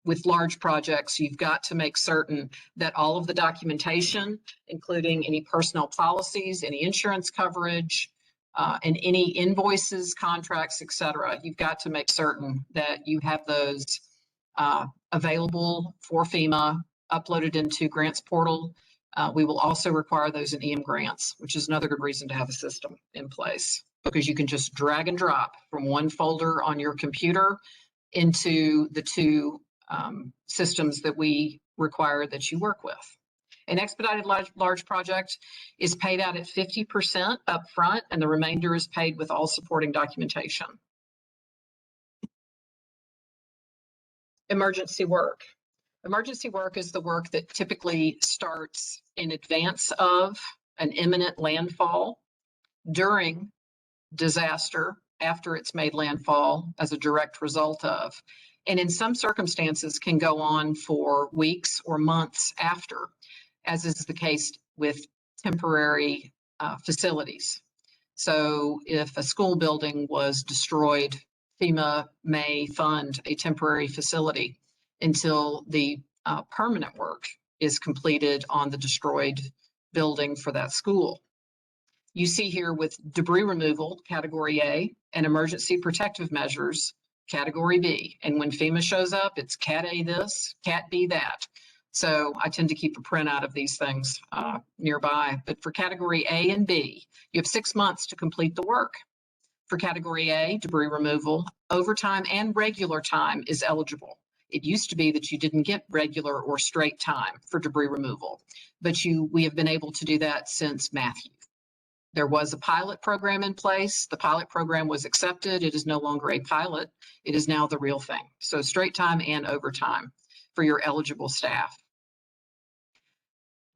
with large projects, you've got to make certain that all of the documentation, including any personnel policies, any insurance coverage, and any invoices, contracts, etc., you've got to make certain that you have those available for FEMA, uploaded into Grants Portal. We will also require those in EmGrants, which is another good reason to have a system in place, because you can just drag and drop from one folder on your computer into the two systems that we require that you work with. An expedited large project is paid out at 50% up front, and the remainder is paid with all supporting documentation. Emergency work. Emergency work is the work that typically starts in advance of an imminent landfall, during disaster, after it's made landfall as a direct result of, and in some circumstances can go on for weeks or months after, as is the case with temporary facilities. So if a school building was destroyed, FEMA may fund a temporary facility until the permanent work is completed on the destroyed building for that school. You see here with debris removal, Category A, and emergency protective measures, Category B. And when FEMA shows up, it's Cat A this, Cat B that. So I tend to keep a printout of these things nearby. But for Category A and B, you have 6 months to complete the work. For Category A, debris removal, overtime and regular time is eligible. It used to be that you didn't get regular or straight time for debris removal, but we have been able to do that since Matthew. There was a pilot program in place. The pilot program was accepted. It is no longer a pilot. It is now the real thing. So straight time and overtime for your eligible staff.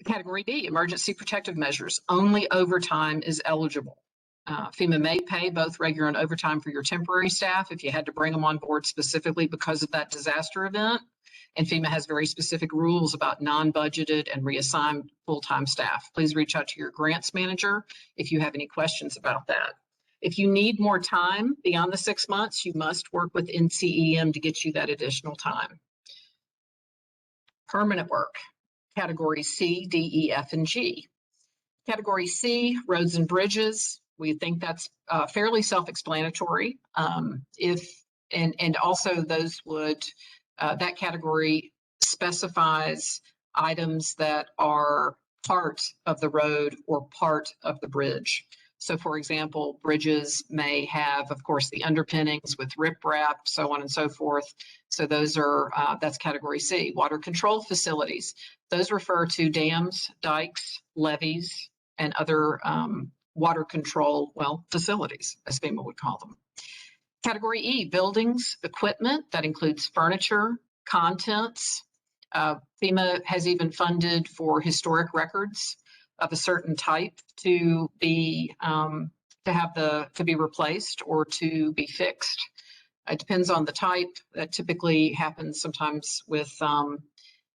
Category D, emergency protective measures. Only overtime is eligible. FEMA may pay both regular and overtime for your temporary staff if you had to bring them on board specifically because of that disaster event. And FEMA has very specific rules about non-budgeted and reassigned full-time staff. Please reach out to your grants manager if you have any questions about that. If you need more time beyond the 6 months, you must work with NCEM to get you that additional time. Permanent work, category C, D, E, F, and G. Category C, roads and bridges. We think that's fairly self-explanatory. And also those would, that category specifies items that are part of the road or part of the bridge. So for example, bridges may have, of course, the underpinnings with riprap, so on and so forth. So those are, that's category C. Water control facilities. Those refer to dams, dikes, levees, and other water control, well, facilities, as FEMA would call them. Category E, buildings, equipment. That includes furniture, contents. FEMA has even funded for historic records of a certain type to be replaced or to be fixed. It depends on the type. That typically happens sometimes with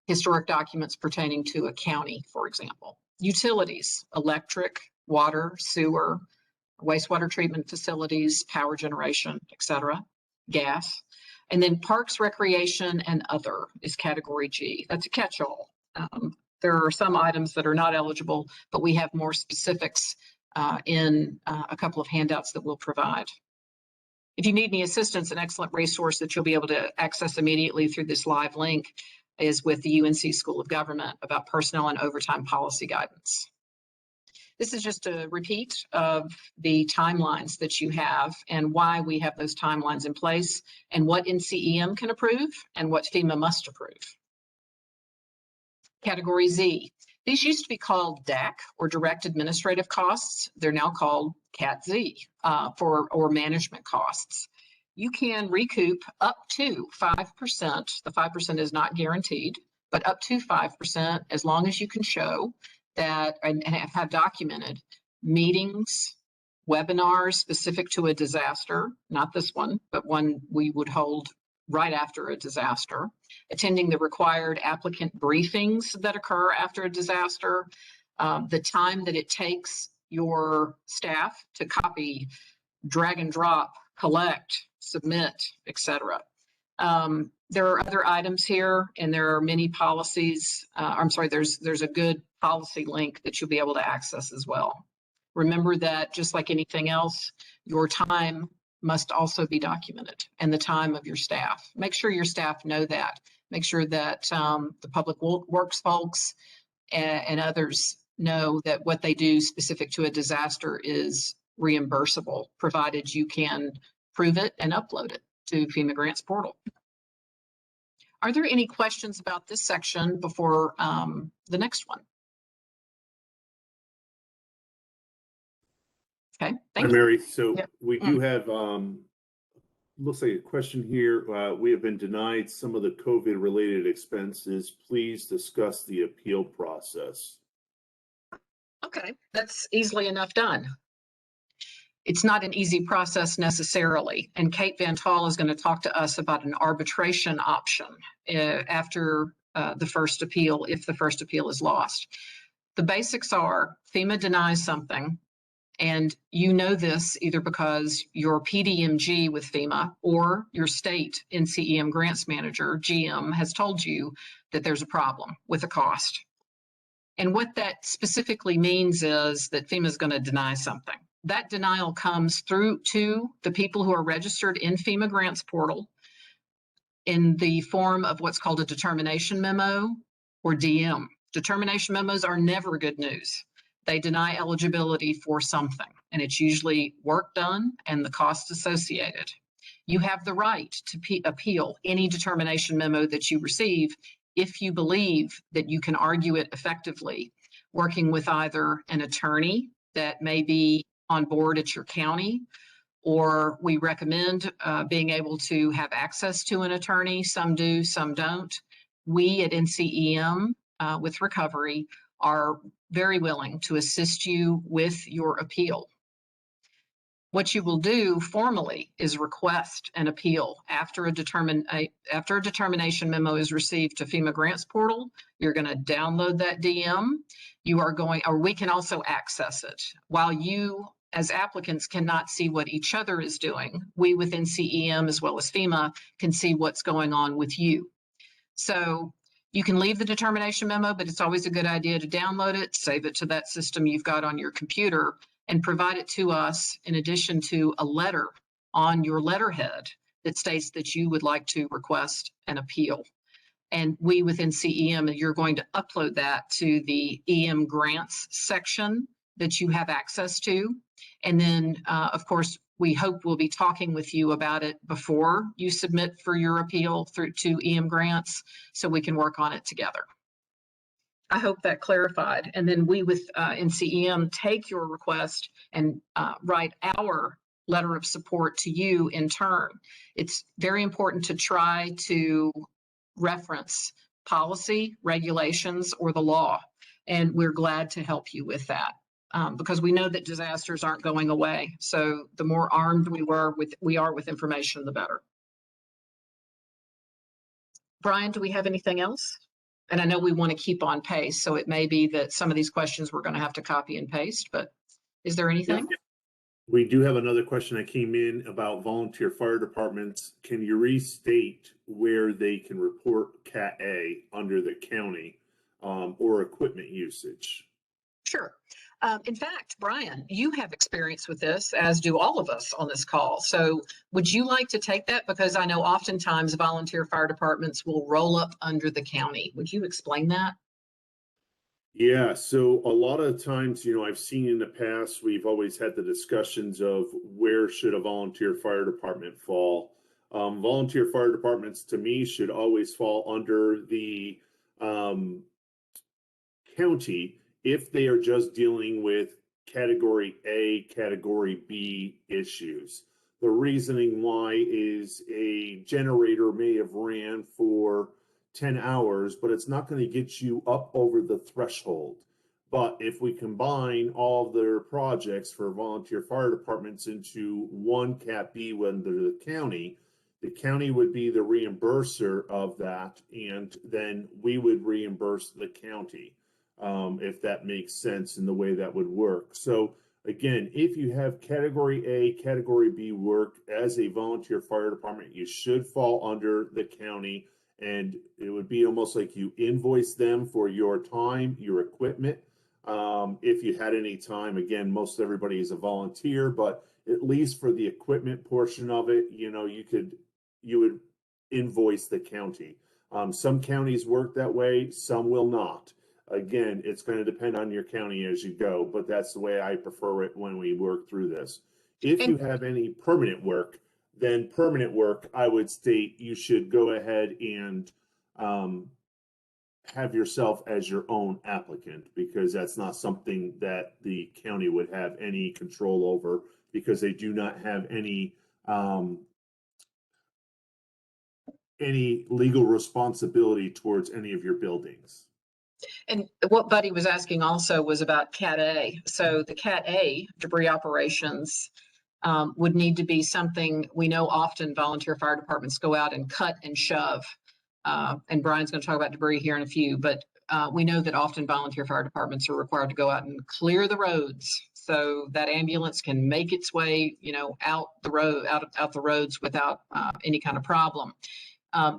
historic documents pertaining to a county, for example. Utilities, electric, water, sewer, wastewater treatment facilities, power generation, etc., gas. And then parks, recreation, and other is category G. That's a catch-all. There are some items that are not eligible, but we have more specifics in a couple of handouts that we'll provide. If you need any assistance, an excellent resource that you'll be able to access immediately through this live link is with the UNC School of Government about personnel and overtime policy guidance. This is just a repeat of the timelines that you have and why we have those timelines in place and what NCEM can approve and what FEMA must approve. Category Z. These used to be called DAC or direct administrative costs. They're now called CAT-Z or management costs. You can recoup up to 5%. The 5% is not guaranteed, but up to 5% as long as you can show that and have documented meetings, webinars specific to a disaster, not this one, but one we would hold right after a disaster, attending the required applicant briefings that occur after a disaster, the time that it takes your staff to copy, drag and drop, collect, submit, etc. There are other items here, and there are many policies. There's a good policy link that you'll be able to access as well. Remember that just like anything else, your time must also be documented and the time of your staff. Make sure your staff know that. Make sure that the public works folks and others know that what they do specific to a disaster is reimbursable, provided you can prove it and upload it to FEMA Grants Portal. Are there any questions about this section before the next one? Okay, thank you. Mary, so Yep. we do have, looks like a question here. We have been denied some of the COVID-related expenses. Please discuss the appeal process. Okay, that's easily enough done. It's not an easy process necessarily, and Kate Van Tall is going to talk to us about an arbitration option after the first appeal, if the first appeal is lost. The basics are FEMA denies something, and you know this either because your PDMG with FEMA or your state NCEM grants manager, GM, has told you that there's a problem with a cost. And what that specifically means is that FEMA is going to deny something. That denial comes through to the people who are registered in FEMA Grants Portal in the form of what's called a determination memo or DM. Determination memos are never good news. They deny eligibility for something, and it's usually work done and the costs associated. You have the right to appeal any determination memo that you receive if you believe that you can argue it effectively, working with either an attorney that may be on board at your county, or we recommend being able to have access to an attorney. Some do, some don't. We at NCEM with recovery are very willing to assist you with your appeal. What you will do formally is request an appeal after a determination memo is received to FEMA Grants Portal. You're going to download that DM. You are going, or we can also access it. While you as applicants cannot see what each other is doing, we with NCEM as well as FEMA can see what's going on with you. So you can leave the determination memo, but it's always a good idea to download it, save it to that system you've got on your computer, and provide it to us in addition to a letter on your letterhead that states that you would like to request an appeal. And we within CEM, you're going to upload that to the EM grants section that you have access to. And then, of course, we hope we'll be talking with you about it before you submit for your appeal through to EM grants so we can work on it together. I hope that clarified. And then we with NCEM take your request and write our letter of support to you in turn. It's very important to try to reference policy, regulations, or the law. And we're glad to help you with that because we know that disasters aren't going away. So the more armed we are with information, the better. Brian, do we have anything else? And I know we want to keep on pace, so it may be that some of these questions we're going to have to copy and paste, but is there anything? Yeah. We do have another question that came in about volunteer fire departments. Can you restate where they can report Cat A under the county or equipment usage? Sure. In fact, Brian, you have experience with this, as do all of us on this call. So would you like to take that? Because I know oftentimes volunteer fire departments will roll up under the county. Would you explain that? Yeah, so a lot of times, I've seen in the past, we've always had the discussions of where should a volunteer fire department fall. Volunteer fire departments, to me, should always fall under the county if they are just dealing with category A, category B issues. The reasoning why is a generator may have ran for 10 hours, but it's not going to get you up over the threshold. But if we combine all of their projects for volunteer fire departments into one Cat B under the county would be the reimburser of that, and then we would reimburse the county, if that makes sense in the way that would work. So again, if you have category A, category B work as a volunteer fire department, you should fall under the county, and it would be almost like you invoice them for your time, your equipment. If you had any time, again, most everybody is a volunteer, but at least for the equipment portion of it, you would invoice the county. Some counties work that way, some will not. Again, it's going to depend on your county as you go, but that's the way I prefer it when we work through this. If you have any permanent work, then permanent work, I would state you should go ahead and have yourself as your own applicant, because that's not something that the county would have any control over, because they do not have any legal responsibility towards any of your buildings. And what Buddy was asking also was about Cat A. So the Cat A debris operations would need to be something, we know often volunteer fire departments go out and cut and shove. And Brian's going to talk about debris here in a few, but we know that often volunteer fire departments are required to go out and clear the roads so that ambulance can make its way, out the road, out the roads without any kind of problem.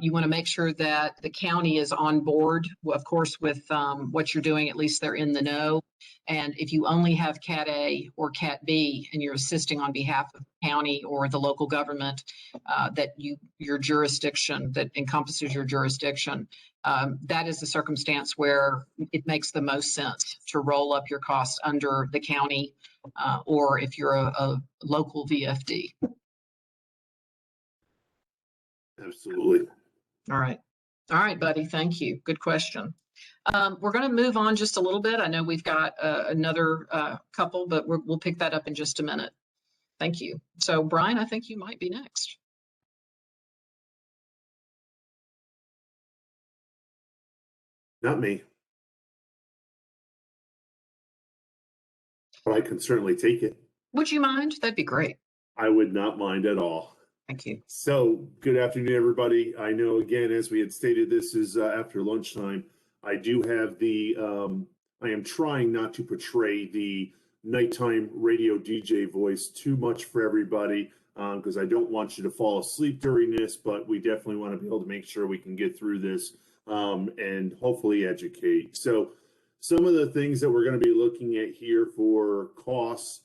You want to make sure that the county is on board, of course, with what you're doing. At least they're in the know. And if you only have Cat A or Cat B and you're assisting on behalf of the county or the local government, that your jurisdiction, that encompasses your jurisdiction, that is the circumstance where it makes the most sense to roll up your costs under the county, or if you're a local VFD. Absolutely. All right. All right, Buddy. Thank you. Good question. We're going to move on just a little bit. I know we've got another couple, but we'll pick that up in just a minute. Thank you. So, Brian, I think you might be next. Not me. but I can certainly take it. Would you mind? That'd be great. I would not mind at all. Thank you. So, good afternoon, everybody. I know, again, as we had stated, this is after lunchtime. I do have I am trying not to portray the nighttime radio DJ voice too much for everybody, because I don't want you to fall asleep during this, but we definitely want to be able to make sure we can get through this and hopefully educate. So, some of the things that we're going to be looking at here for costs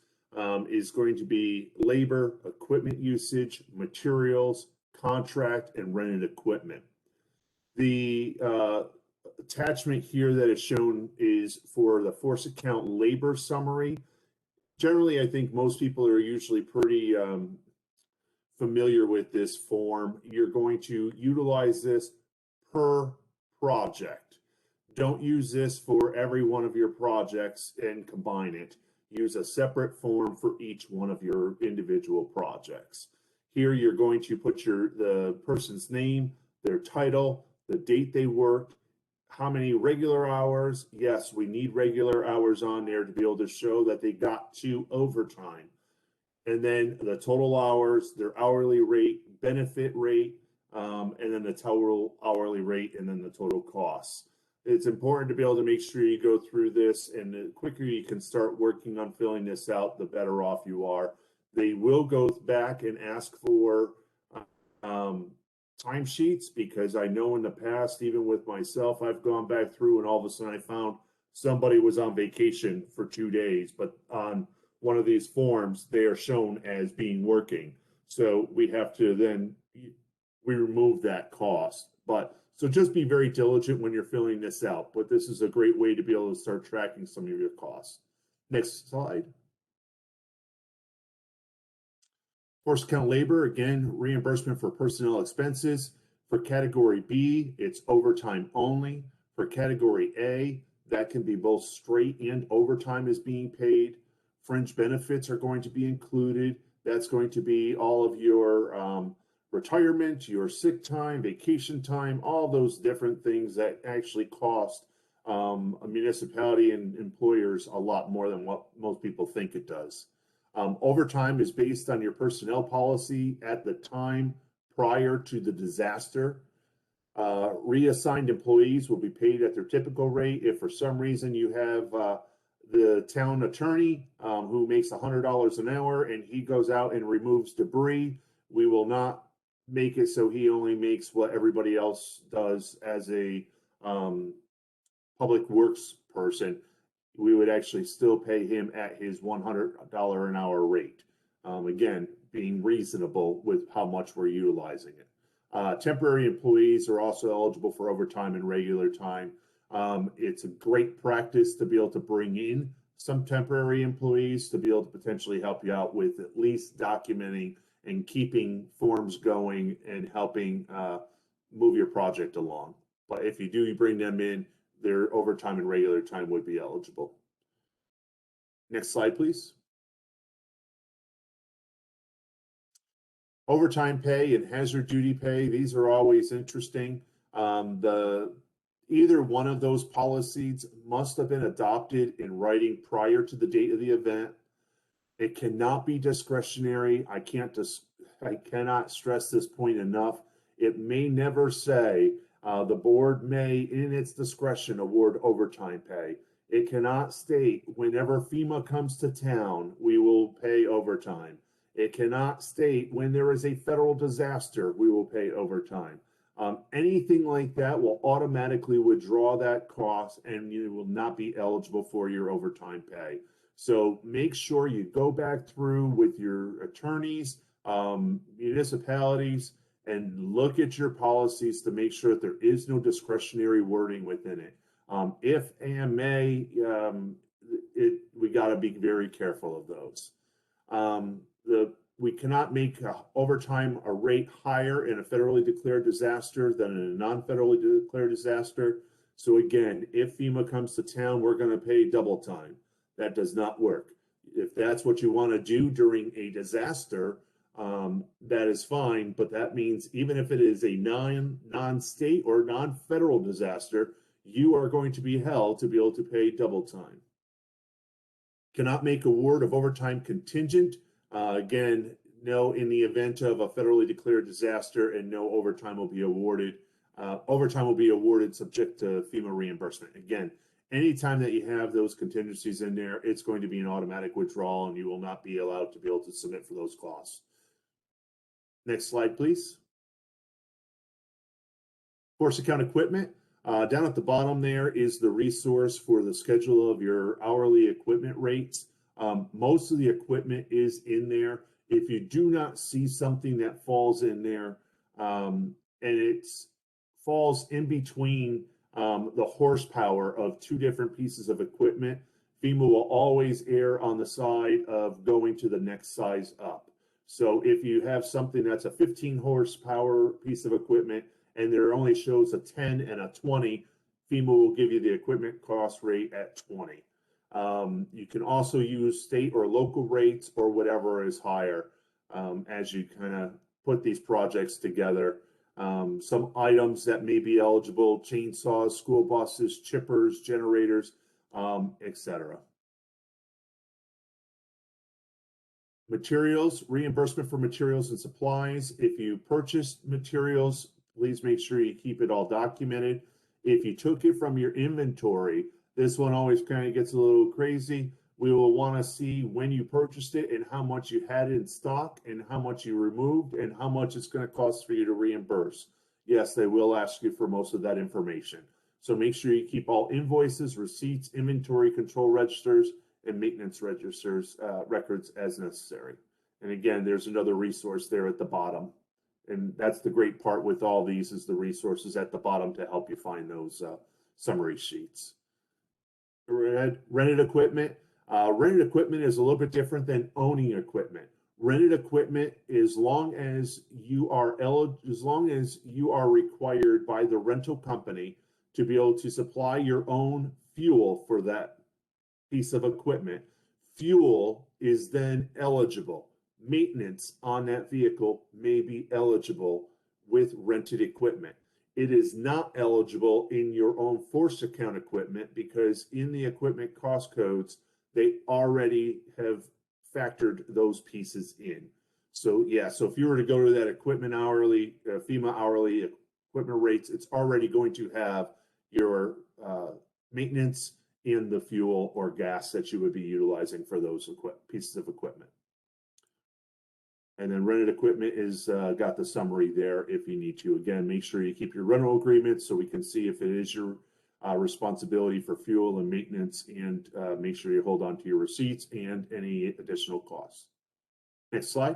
is going to be labor, equipment usage, materials, contract, and rented equipment. The attachment here that is shown is for the force account labor summary. Generally, I think most people are usually pretty familiar with this form. You're going to utilize this per project. Don't use this for every one of your projects and combine it. Use a separate form for each one of your individual projects. Here you're going to put the person's name, their title, the date they worked, how many regular hours. Yes, we need regular hours on there to be able to show that they got to overtime. And then the total hours, their hourly rate, benefit rate, and then the total hourly rate, and then the total costs. It's important to be able to make sure you go through this, and the quicker you can start working on filling this out, the better off you are. They will go back and ask for timesheets, because I know in the past, even with myself, I've gone back through and all of a sudden I found somebody was on vacation for 2 days, but on one of these forms, they are shown as being working. So we have to then, we remove that cost. So just be very diligent when you're filling this out, but this is a great way to be able to start tracking some of your costs. Next slide. Force account labor, again, reimbursement for personnel expenses. For category B, it's overtime only. For category A, that can be both straight and overtime is being paid. Fringe benefits are going to be included. That's going to be all of your retirement, your sick time, vacation time, all those different things that actually cost a municipality and employers a lot more than what most people think it does. Overtime is based on your personnel policy at the time prior to the disaster. Reassigned employees will be paid at their typical rate. If for some reason you have the town attorney who makes $100 an hour and he goes out and removes debris, we will not make it so he only makes what everybody else does as a public works person. We would actually still pay him at his $100 an hour rate. Again, being reasonable with how much we're utilizing it. Temporary employees are also eligible for overtime and regular time. It's a great practice to be able to bring in some temporary employees to be able to potentially help you out with at least documenting and keeping forms going and helping move your project along. But if you do, you bring them in, their overtime and regular time would be eligible. Next slide, please. Overtime pay and hazard duty pay, these are always interesting. Either one of those policies must have been adopted in writing prior to the date of the event. It cannot be discretionary. I cannot stress this point enough. It may never say the board may, in its discretion, award overtime pay. It cannot state whenever FEMA comes to town, we will pay overtime. It cannot state when there is a federal disaster, we will pay overtime. Anything like that will automatically withdraw that cost and you will not be eligible for your overtime pay. So make sure you go back through with your attorneys, municipalities, and look at your policies to make sure that there is no discretionary wording within it. If and may, we got to be very careful of those. We cannot make overtime a rate higher in a federally declared disaster than in a non-federally declared disaster. So again, if FEMA comes to town, we're going to pay double time. That does not work. If that's what you want to do during a disaster, that is fine, but that means even if it is a non-state or non-federal disaster, you are going to be held to be able to pay double time. Cannot make award of overtime contingent. Again, no in the event of a federally declared disaster, and no overtime will be awarded. Overtime will be awarded subject to FEMA reimbursement. Again, anytime that you have those contingencies in there, it's going to be an automatic withdrawal, and you will not be allowed to be able to submit for those costs. Next slide, please. Force account equipment. Down at the bottom there is the resource for the schedule of your hourly equipment rates. Most of the equipment is in there. If you do not see something that falls in there, and it falls in between the horsepower of two different pieces of equipment, FEMA will always err on the side of going to the next size up. So if you have something that's a 15 horsepower piece of equipment and there only shows a 10 and a 20, FEMA will give you the equipment cost rate at 20. You can also use state or local rates or whatever is higher as you kind of put these projects together. Some items that may be eligible: chainsaws, school buses, chippers, generators, etc. Materials, reimbursement for materials and supplies. If you purchased materials, please make sure you keep it all documented. If you took it from your inventory, this one always kind of gets a little crazy. We will want to see when you purchased it and how much you had in stock and how much you removed and how much it's going to cost for you to reimburse. Yes, they will ask you for most of that information. So make sure you keep all invoices, receipts, inventory control registers, and maintenance registers records as necessary. And again, there's another resource there at the bottom. And that's the great part with all these, is the resources at the bottom to help you find those summary sheets. Rented equipment. Rented equipment is a little bit different than owning equipment. Rented equipment, as long as you are required by the rental company to be able to supply your own fuel for that piece of equipment, fuel is then eligible. Maintenance on that vehicle may be eligible with rented equipment. It is not eligible in your own force account equipment, because in the equipment cost codes, they already have factored those pieces in. So yeah, so if you were to go to that equipment hourly, FEMA hourly equipment rates, it's already going to have your maintenance in the fuel or gas that you would be utilizing for those pieces of equipment. And then rented equipment is got the summary there if you need to. Again, make sure you keep your rental agreements so we can see if it is your responsibility for fuel and maintenance, and make sure you hold on to your receipts and any additional costs. Next slide.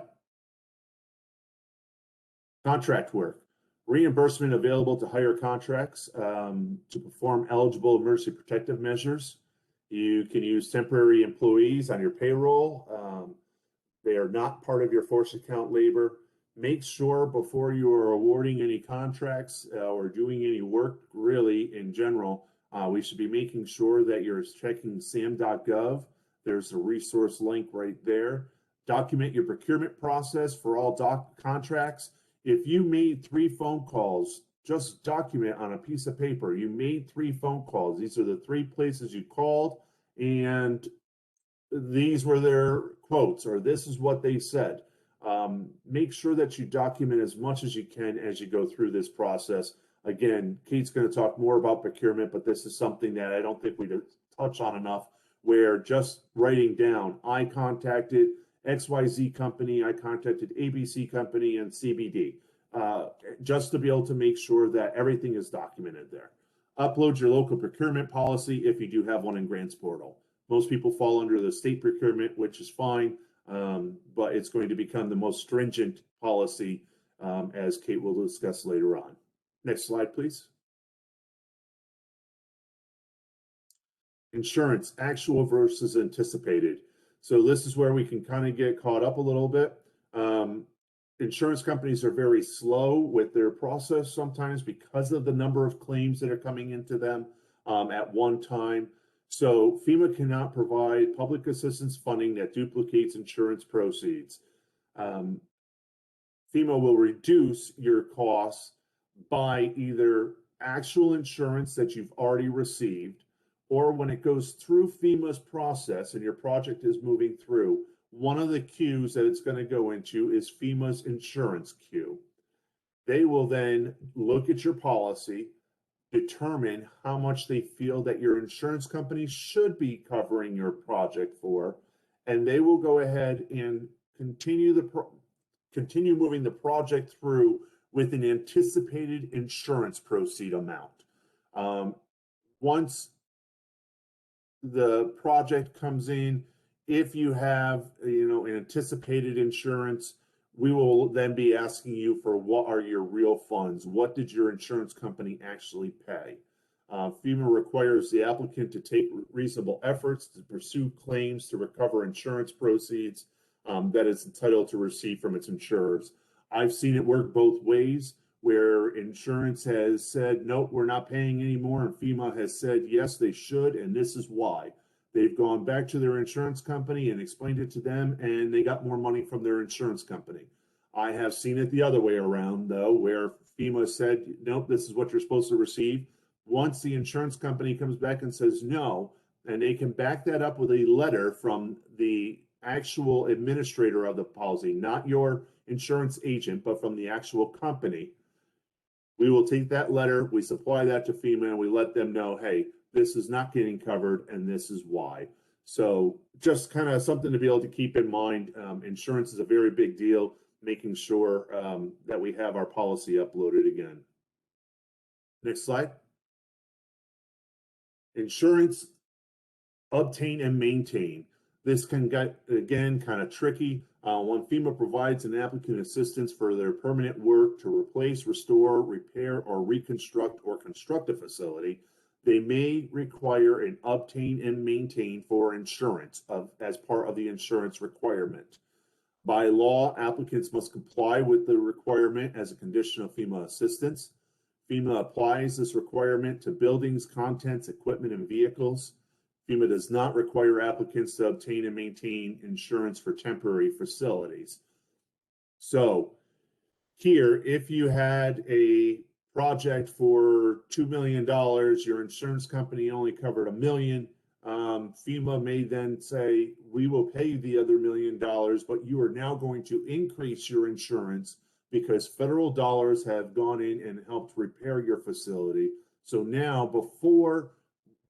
Contract work. Reimbursement available to hire contracts to perform eligible emergency protective measures. You can use temporary employees on your payroll. They are not part of your force account labor. Make sure before you are awarding any contracts or doing any work, really in general, we should be making sure that you're checking sam.gov. There's a resource link right there. Document your procurement process for all contracts. If you made 3 phone calls, just document on a piece of paper. You made 3 phone calls. These are the 3 places you called, and these were their quotes, or this is what they said. Make sure that you document as much as you can as you go through this process. Again, Kate's going to talk more about procurement, but this is something that I don't think we touch on enough, where just writing down, I contacted XYZ company, I contacted ABC company, and CBD, just to be able to make sure that everything is documented there. Upload your local procurement policy if you do have one in Grants Portal. Most people fall under the state procurement, which is fine, but it's going to become the most stringent policy, as Kate will discuss later on. Next slide, please. Insurance, actual versus anticipated. So this is where we can kind of get caught up a little bit. Insurance companies are very slow with their process sometimes because of the number of claims that are coming into them at one time. So FEMA cannot provide public assistance funding that duplicates insurance proceeds. FEMA will reduce your costs by either actual insurance that you've already received, or when it goes through FEMA's process and your project is moving through, one of the queues that it's going to go into is FEMA's insurance queue. They will then look at your policy, determine how much they feel that your insurance company should be covering your project for, and they will go ahead and continue moving the project through with an anticipated insurance proceed amount. Once the project comes in, if you have, anticipated insurance, we will then be asking you for what are your real funds? What did your insurance company actually pay? FEMA requires the applicant to take reasonable efforts to pursue claims to recover insurance proceeds that it's entitled to receive from its insurers. I've seen it work both ways, where insurance has said, nope, we're not paying anymore, and FEMA has said, yes, they should, and this is why. They've gone back to their insurance company and explained it to them, and they got more money from their insurance company. I have seen it the other way around, though, where FEMA said, nope, this is what you're supposed to receive. Once the insurance company comes back and says no, and they can back that up with a letter from the actual administrator of the policy, not your insurance agent, but from the actual company, we will take that letter, we supply that to FEMA, and we let them know, hey, this is not getting covered, and this is why. So just kind of something to be able to keep in mind. Insurance is a very big deal, making sure that we have our policy uploaded again. Next slide. Insurance, obtain and maintain. This can get, again, kind of tricky. When FEMA provides an applicant assistance for their permanent work to replace, restore, repair, or reconstruct or construct a facility, they may require an obtain and maintain for insurance as part of the insurance requirement. By law, applicants must comply with the requirement as a condition of FEMA assistance. FEMA applies this requirement to buildings, contents, equipment, and vehicles. FEMA does not require applicants to obtain and maintain insurance for temporary facilities. So here, if you had a project for $2 million, your insurance company only covered $1 million, FEMA may then say, we will pay you the other $1 million, but you are now going to increase your insurance because federal dollars have gone in and helped repair your facility. So now, before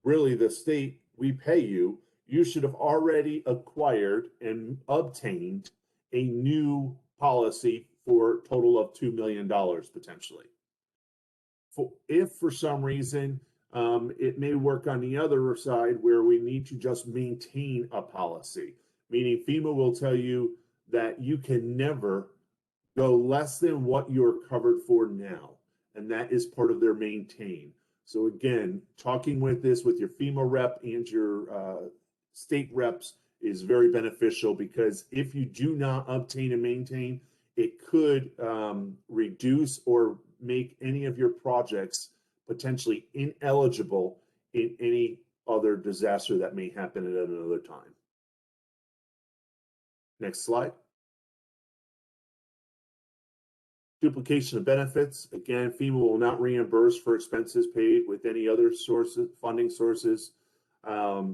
really the state, we pay you, you should have already acquired and obtained a new policy for a total of $2 million potentially. If for some reason it may work on the other side where we need to just maintain a policy, meaning FEMA will tell you that you can never go less than what you're covered for now, and that is part of their maintain. So again, talking with your FEMA rep and your state reps is very beneficial, because if you do not obtain and maintain, it could reduce or make any of your projects potentially ineligible in any other disaster that may happen at another time. Next slide. Duplication of benefits. Again, FEMA will not reimburse for expenses paid with any other funding sources.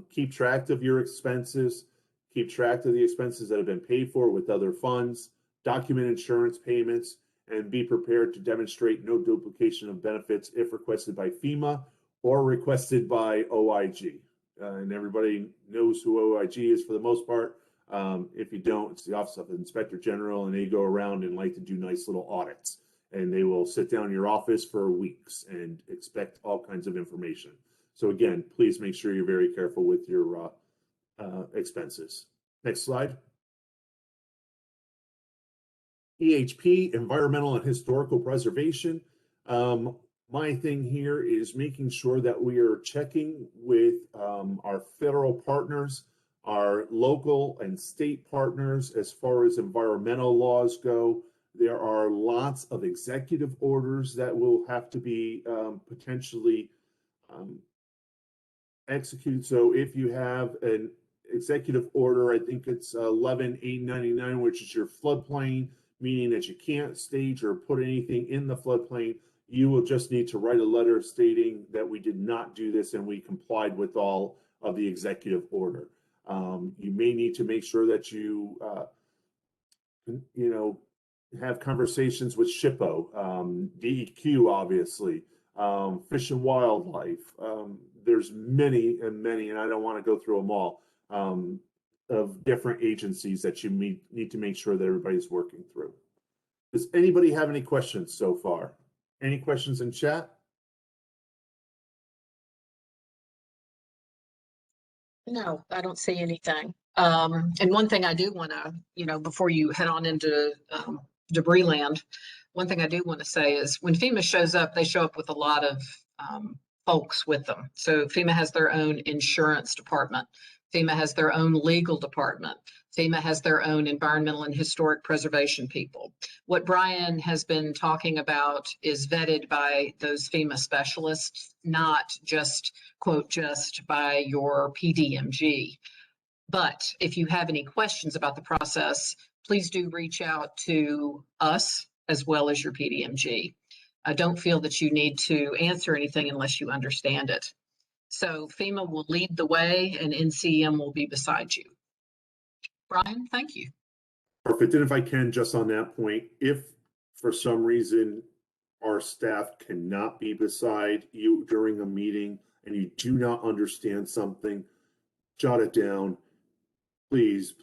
Keep track of your expenses. Keep track of the expenses that have been paid for with other funds. Document insurance payments, and be prepared to demonstrate no duplication of benefits if requested by FEMA or requested by OIG. And everybody knows who OIG is for the most part. If you don't, it's the Office of the Inspector General, and they go around and like to do nice little audits. And they will sit down in your office for weeks and expect all kinds of information. So again, please make sure you're very careful with your expenses. Next slide. EHP, Environmental and Historical Preservation. My thing here is making sure that we are checking with our federal partners, our local and state partners as far as environmental laws go. There are lots of executive orders that will have to be potentially executed. So if you have an executive order, I think it's 11-899, which is your floodplain, meaning that you can't stage or put anything in the floodplain, you will just need to write a letter stating that we did not do this and we complied with all of the executive order. You may need to make sure that you have conversations with SHPO, DEQ, obviously, Fish and Wildlife. There's many, and I don't want to go through them all, of different agencies that you need to make sure that everybody's working through. Does anybody have any questions so far? Any questions in chat? No, I don't see anything. And one thing I do want to, before you head on into debris land, one thing I do want to say is when FEMA shows up, they show up with a lot of folks with them. So FEMA has their own insurance department. FEMA has their own legal department. FEMA has their own environmental and historic preservation people. What Brian has been talking about is vetted by those FEMA specialists, not just, quote, just by your PDMG. But if you have any questions about the process, please do reach out to us as well as your PDMG. I don't feel that you need to answer anything unless you understand it. So FEMA will lead the way and NCEM will be beside you. Brian, thank you. Perfect. And if I can, just on that point, if for some reason our staff cannot be beside you during a meeting and you do not understand something, jot it down. Please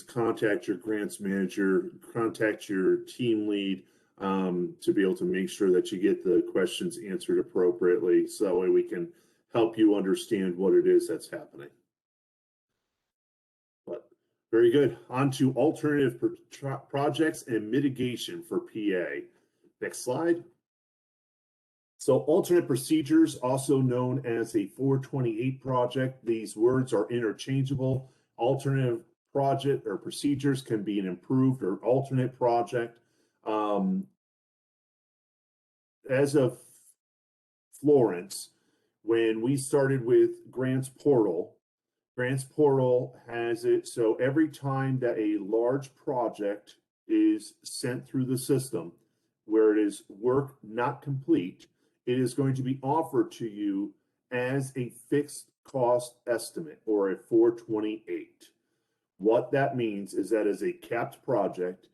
contact your grants manager, contact your team lead to be able to make sure that you get the questions answered appropriately. So that way we can help you understand what it is that's happening. But very good. On to alternative projects and mitigation for PA. Next slide. So alternate procedures, also known as a 428 project. These words are interchangeable. Alternative project or procedures can be an improved or alternate project. As of Florence, when we started with Grants Portal has it so every time that a large project is sent through the system where it is work not complete, it is going to be offered to you as a fixed cost estimate or a 428. What that means is that as a capped project,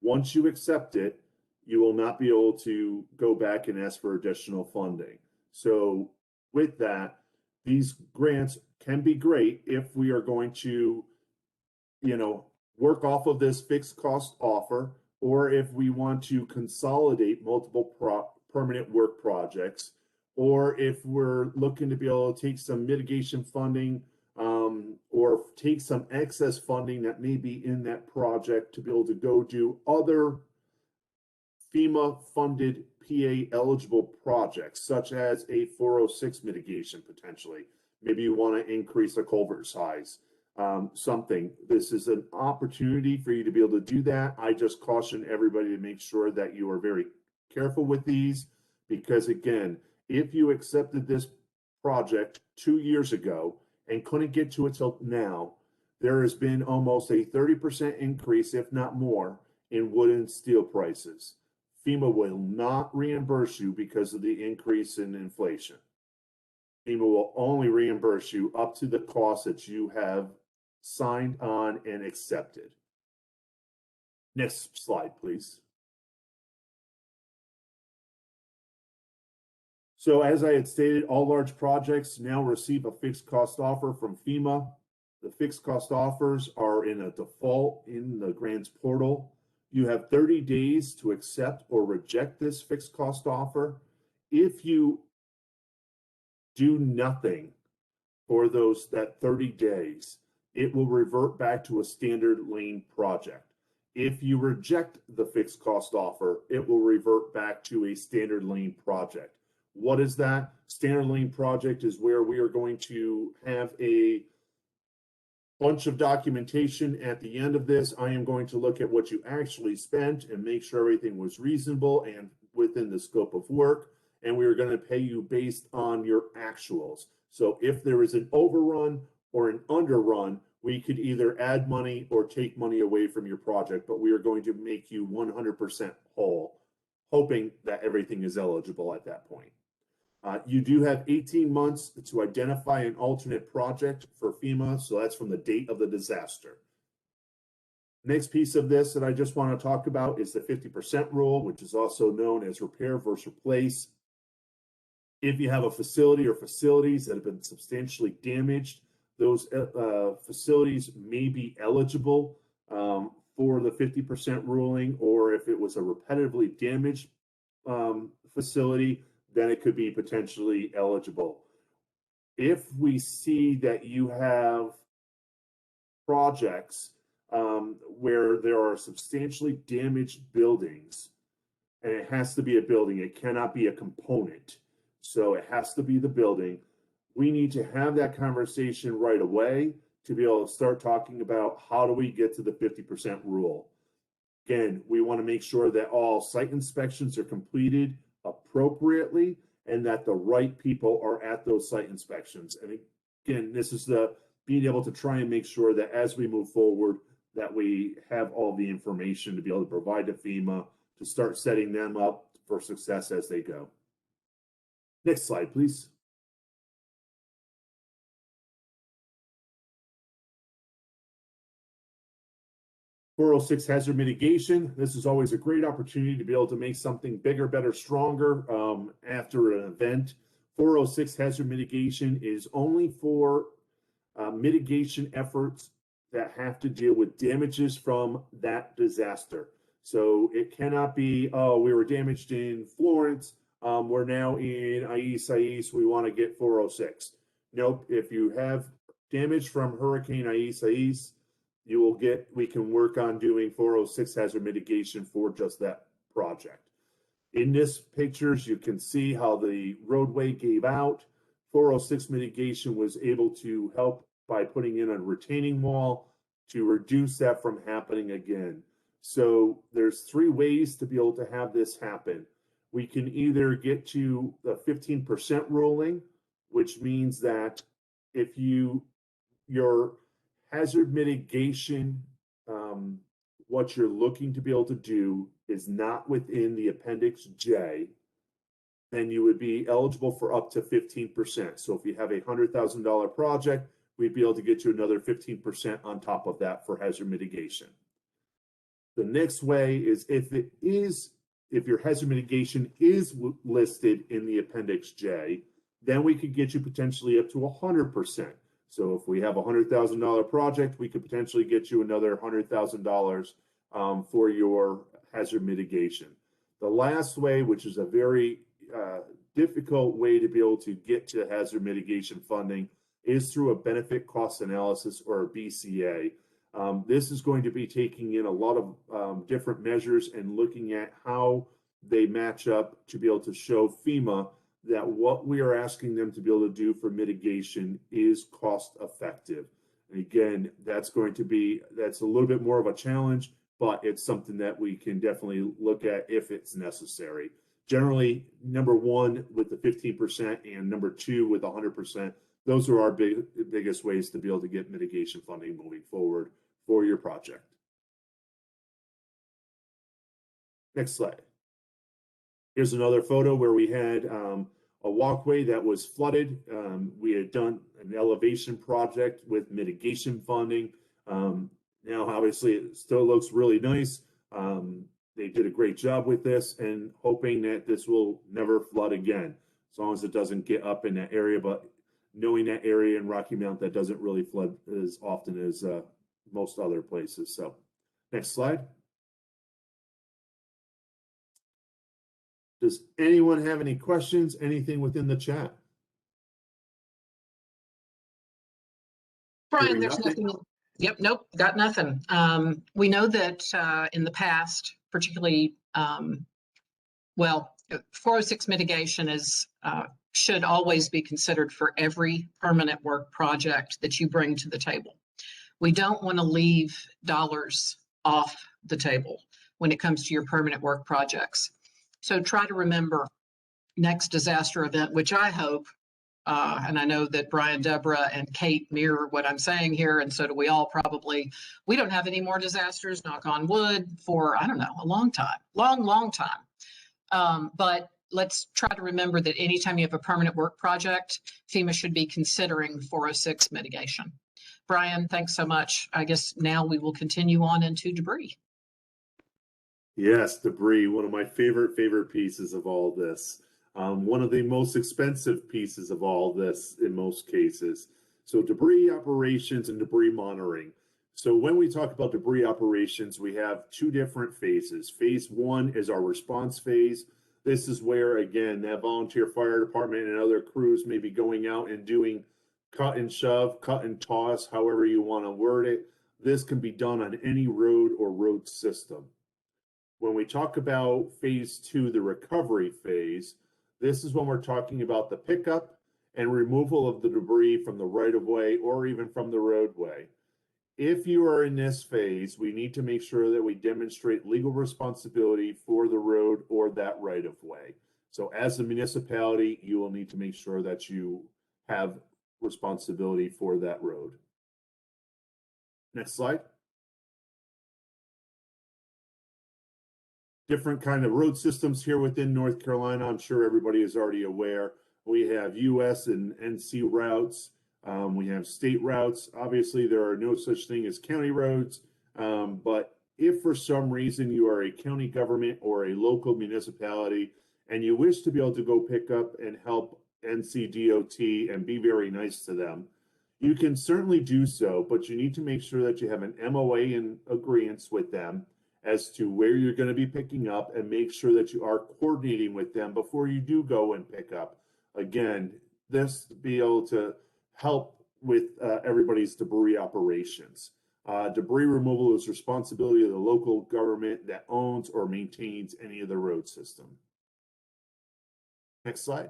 once you accept it, you will not be able to go back and ask for additional funding. So with that, these grants can be great if we are going to, work off of this fixed cost offer, or if we want to consolidate multiple permanent work projects, or if we're looking to be able to take some mitigation funding or take some excess funding that may be in that project to be able to go do other FEMA funded PA eligible projects, such as a 406 mitigation potentially. Maybe you want to increase the culvert size, something. This is an opportunity for you to be able to do that. I just caution everybody to make sure that you are very careful with these, because again, if you accepted this project 2 years ago and couldn't get to it till now, there has been almost a 30% increase, if not more, in wood and steel prices. FEMA will not reimburse you because of the increase in inflation. FEMA will only reimburse you up to the cost that you have signed on and accepted. Next slide, please. So as I had stated, all large projects now receive a fixed cost offer from FEMA. The fixed cost offers are in a default in the grants portal. You have 30 days to accept or reject this fixed cost offer. If you do nothing for that 30 days, it will revert back to a standard lane project. If you reject the fixed cost offer, it will revert back to a standard lane project. What is that? Standard lane project is where we are going to have a bunch of documentation at the end of this. I am going to look at what you actually spent and make sure everything was reasonable and within the scope of work. And we are going to pay you based on your actuals. So if there is an overrun or an underrun, we could either add money or take money away from your project, but we are going to make you 100% whole hoping that everything is eligible at that point. You do have 18 months to identify an alternate project for FEMA, so that's from the date of the disaster. Next piece of this that I just want to talk about is the 50% rule, which is also known as repair versus replace. If you have a facility or facilities that have been substantially damaged, those facilities may be eligible for the 50% ruling, or if it was a repetitively damaged facility, then it could be potentially eligible. If we see that you have projects where there are substantially damaged buildings, and it has to be a building, it cannot be a component, so it has to be the building, we need to have that conversation right away to be able to start talking about how do we get to the 50% rule. Again, we want to make sure that all site inspections are completed appropriately and that the right people are at those site inspections. And again, this is the being able to try and make sure that as we move forward, that we have all the information to be able to provide to FEMA to start setting them up for success as they go. Next slide, please. .406 hazard mitigation. This is always a great opportunity to be able to make something bigger, better, stronger after an event. 406 hazard mitigation is only for mitigation efforts that have to deal with damages from that disaster. So it cannot be, oh, we were damaged in Florence, we're now in Isaias, we want to get 406. Nope, if you have damage from Hurricane Isaias, you will get, we can work on doing 406 hazard mitigation for just that project. In this pictures, you can see how the roadway gave out. 406 mitigation was able to help by putting in a retaining wall to reduce that from happening again. So there's 3 ways to be able to have this happen. We can either get to the 15% ruling, which means that if your hazard mitigation, what you're looking to be able to do is not within the Appendix J, then you would be eligible for up to 15%. So if you have a $100,000 project, we'd be able to get you another 15% on top of that for hazard mitigation. The next way is if your hazard mitigation is listed in the Appendix J, then we could get you potentially up to 100%. So if we have a $100,000 project, we could potentially get you another $100,000 for your hazard mitigation. The last way, which is a very difficult way to be able to get to hazard mitigation funding, is through a benefit cost analysis, or a BCA. This is going to be taking in a lot of different measures and looking at how they match up to be able to show FEMA that what we are asking them to be able to do for mitigation is cost effective. And again, that's a little bit more of a challenge, but it's something that we can definitely look at if it's necessary. Generally, number 1 with the 15% and number 2 with 100%, those are our biggest ways to be able to get mitigation funding moving forward for your project. Next slide. Here's another photo where we had a walkway that was flooded. We had done an elevation project with mitigation funding. Now, obviously, it still looks really nice. They did a great job with this, and hoping that this will never flood again, as long as it doesn't get up in that area. But knowing that area in Rocky Mount, that doesn't really flood as often as most other places. So next slide. Does anyone have any questions, anything within the chat? Brian, there's nothing. Yep, nope, got nothing. We know that in the past, particularly, 406 mitigation should always be considered for every permanent work project that you bring to the table. We don't want to leave dollars off the table when it comes to your permanent work projects. So try to remember next disaster event, which I hope, and I know that Brian, Deborah, and Kate mirror what I'm saying here, and so do we all probably. We don't have any more disasters, knock on wood, for, I don't know, a long time, long time. But let's try to remember that anytime you have a permanent work project, FEMA should be considering 406 mitigation. Brian, thanks so much. I guess now we will continue on into debris. Yes, debris, one of my favorite pieces of all this. One of the most expensive pieces of all this in most cases. So debris operations and debris monitoring. So when we talk about debris operations, we have two different phases. Phase one is our response phase. This is where, again, that volunteer fire department and other crews may be going out and doing cut and shove, cut and toss, however you want to word it. This can be done on any road or road system. When we talk about phase two, the recovery phase, this is when we're talking about the pickup and removal of the debris from the right of way or even from the roadway. If you are in this phase, we need to make sure that we demonstrate legal responsibility for the road or that right of way. So as a municipality, you will need to make sure that you have responsibility for that road. Next slide. Different kind of road systems here within North Carolina. I'm sure everybody is already aware. We have US and NC routes. We have state routes. Obviously, there are no such thing as county roads. But if for some reason you are a county government or a local municipality and you wish to be able to go pick up and help NCDOT and be very nice to them, you can certainly do so, but you need to make sure that you have an MOA in agreement with them as to where you're going to be picking up and make sure that you are coordinating with them before you do go and pick up. Again, this to be able to help with everybody's debris operations. Debris removal is responsibility of the local government that owns or maintains any of the road system. Next slide.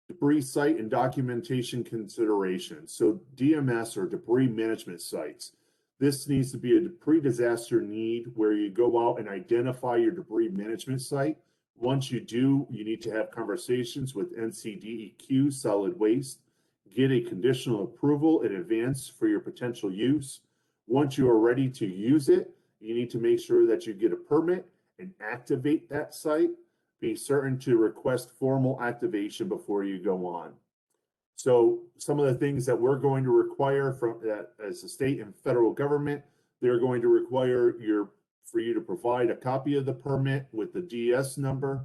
Debris site and documentation considerations. So DMS or debris management sites. This needs to be a pre-disaster need where you go out and identify your debris management site. Once you do, you need to have conversations with NCDEQ solid waste, get a conditional approval in advance for your potential use. Once you are ready to use it, you need to make sure that you get a permit and activate that site. Be certain to request formal activation before you go on. So some of the things that we're going to require from that as a state and federal government, they're going to require for you to provide a copy of the permit with the DS number.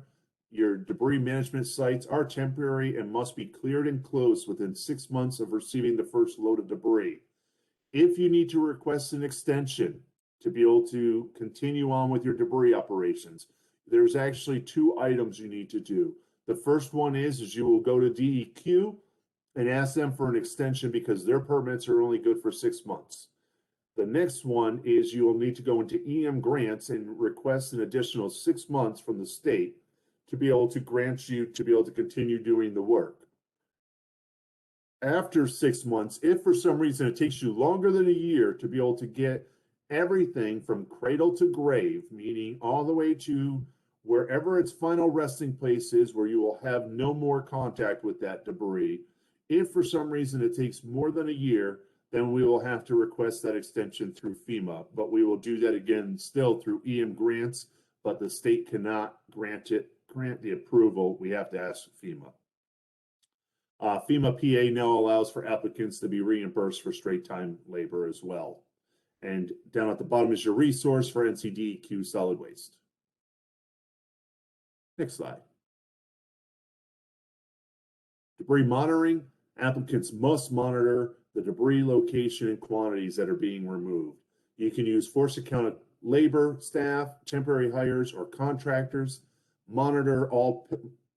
Your debris management sites are temporary and must be cleared and closed within 6 months of receiving the first load of debris. If you need to request an extension to be able to continue on with your debris operations, there's actually 2 items you need to do. The first one is you will go to DEQ and ask them for an extension because their permits are only good for 6 months. The next one is you will need to go into EmGrants and request an additional 6 months from the state to be able to grant you to be able to continue doing the work. After 6 months, if for some reason it takes you longer than a year to be able to get everything from cradle to grave, meaning all the way to wherever its final resting place is where you will have no more contact with that debris, if for some reason it takes more than a year, then we will have to request that extension through FEMA. But we will do that again still through EmGrants, but the state cannot grant the approval. We have to ask FEMA. FEMA PA now allows for applicants to be reimbursed for straight time labor as well. And down at the bottom is your resource for NCDEQ solid waste. Next slide. Debris monitoring. Applicants must monitor the debris location and quantities that are being removed. You can use force accounted labor, staff, temporary hires, or contractors. Monitor all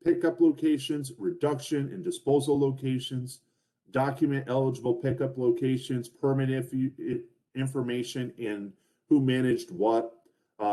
pickup locations, reduction and disposal locations. Document eligible pickup locations, permit information, and who managed what.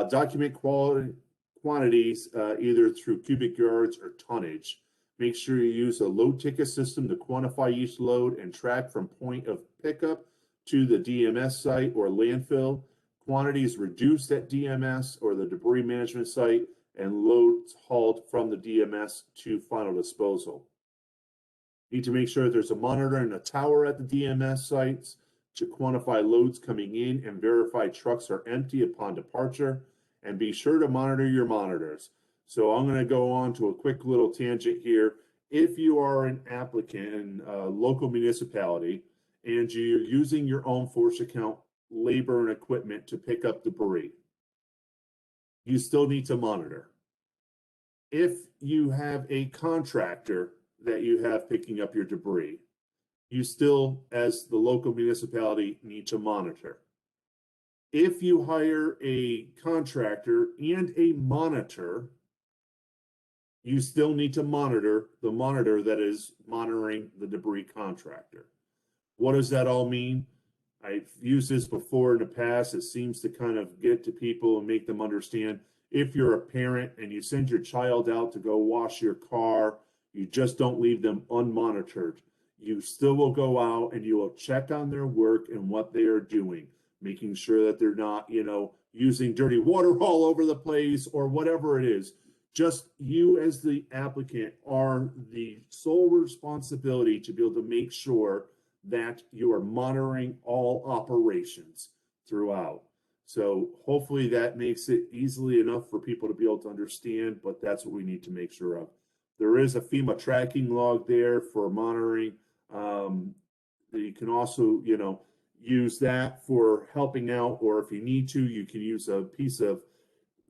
Document quantities either through cubic yards or tonnage. Make sure you use a load ticket system to quantify each load and track from point of pickup to the DMS site or landfill. Quantities reduced at DMS or the debris management site and loads hauled from the DMS to final disposal. Need to make sure that there's a monitor and a tower at the DMS sites. to quantify loads coming in and verify trucks are empty upon departure. And be sure to monitor your monitors. So I'm going to go on to a quick little tangent here. If you are an applicant in a local municipality and you're using your own force account labor and equipment to pick up debris, you still need to monitor. If you have a contractor that you have picking up your debris, you still, as the local municipality, need to monitor. If you hire a contractor and a monitor, you still need to monitor the monitor that is monitoring the debris contractor. What does that all mean? I've used this before in the past. It seems to kind of get to people and make them understand. If you're a parent and you send your child out to go wash your car, you just don't leave them unmonitored. You still will go out and you will check on their work and what they are doing, making sure that they're not, using dirty water all over the place or whatever it is. Just you as the applicant are the sole responsibility to be able to make sure that you are monitoring all operations throughout. So hopefully that makes it easily enough for people to be able to understand, but that's what we need to make sure of. There is a FEMA tracking log there for monitoring. You can also, use that for helping out, or if you need to, you can use a piece of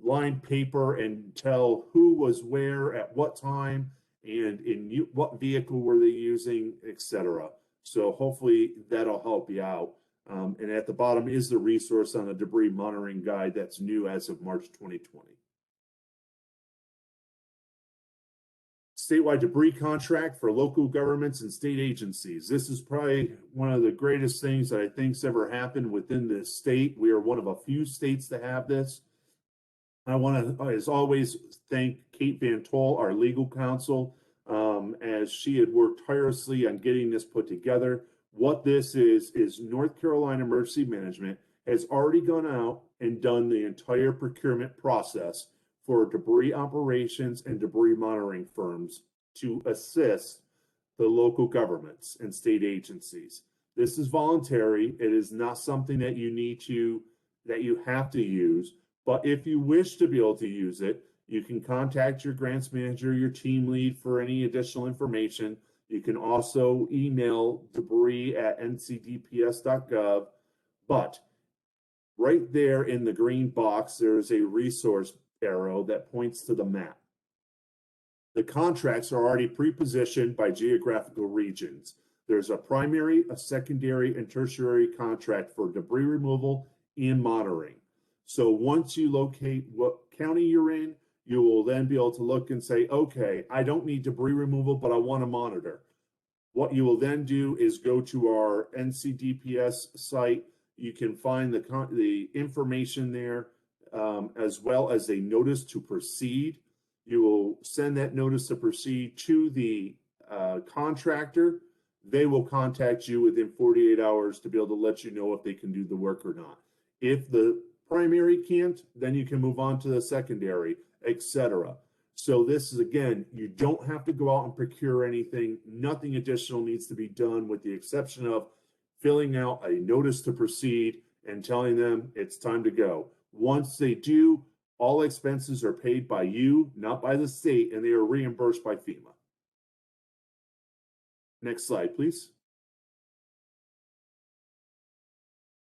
lined paper and tell who was where at what time and in what vehicle were they using, etc. So hopefully that'll help you out. And at the bottom is the resource on the debris monitoring guide that's new as of March 2020. Statewide debris contract for local governments and state agencies. This is probably one of the greatest things that I think's ever happened within this state. We are one of a few states that have this. I want to, as always, thank Kate Van Tol, our legal counsel, as she had worked tirelessly on getting this put together. What this is North Carolina Emergency Management has already gone out and done the entire procurement process for debris operations and debris monitoring firms to assist the local governments and state agencies. This is voluntary. It is not something that you have to use. But if you wish to be able to use it, you can contact your grants manager, your team lead for any additional information. You can also email debris@ncdps.gov. But right there in the green box, there is a resource arrow that points to the map. The contracts are already pre-positioned by geographical regions. There's a primary, a secondary, and tertiary contract for debris removal and monitoring. So once you locate what county you're in, you will then be able to look and say, okay, I don't need debris removal, but I want to monitor. What you will then do is go to our NCDPS site. You can find the information there, as well as a notice to proceed. You will send that notice to proceed to the contractor. They will contact you within 48 hours to be able to let you know if they can do the work or not. If the primary can't, then you can move on to the secondary, etc. So this is, again, you don't have to go out and procure anything. Nothing additional needs to be done with the exception of filling out a notice to proceed and telling them it's time to go. Once they do, all expenses are paid by you, not by the state, and they are reimbursed by FEMA. Next slide, please.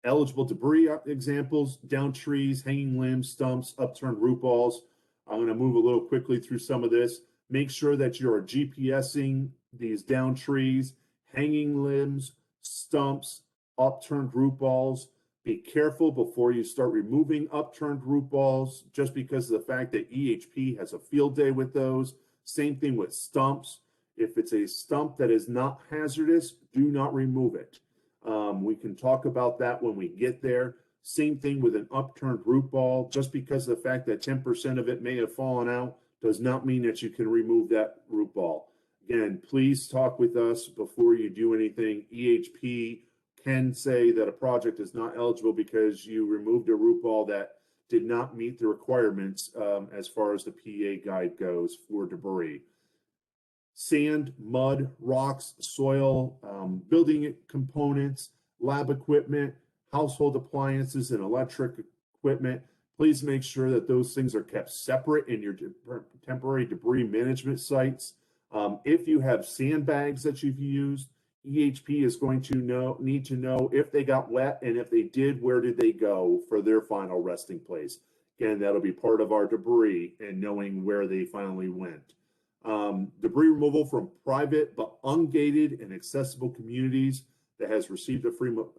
Eligible debris examples: downed trees, hanging limbs, stumps, upturned root balls. I'm going to move a little quickly through some of this. Make sure that you are GPSing these downed trees, hanging limbs, stumps, upturned root balls. Be careful before you start removing upturned root balls, just because of the fact that EHP has a field day with those. Same thing with stumps. If it's a stump that is not hazardous, do not remove it. We can talk about that when we get there. Same thing with an upturned root ball. Just because of the fact that 10% of it may have fallen out does not mean that you can remove that root ball. Again, please talk with us before you do anything. EHP can say that a project is not eligible because you removed a root ball that did not meet the requirements as far as the PA guide goes for debris. Sand, mud, rocks, soil, building components, lab equipment, household appliances, and electric equipment. Please make sure that those things are kept separate in your temporary debris management sites. If you have sandbags that you've used, EHP is going to need to know if they got wet, and if they did, where did they go for their final resting place. Again, that'll be part of our debris and knowing where they finally went. Debris removal from private but ungated and accessible communities that has received approval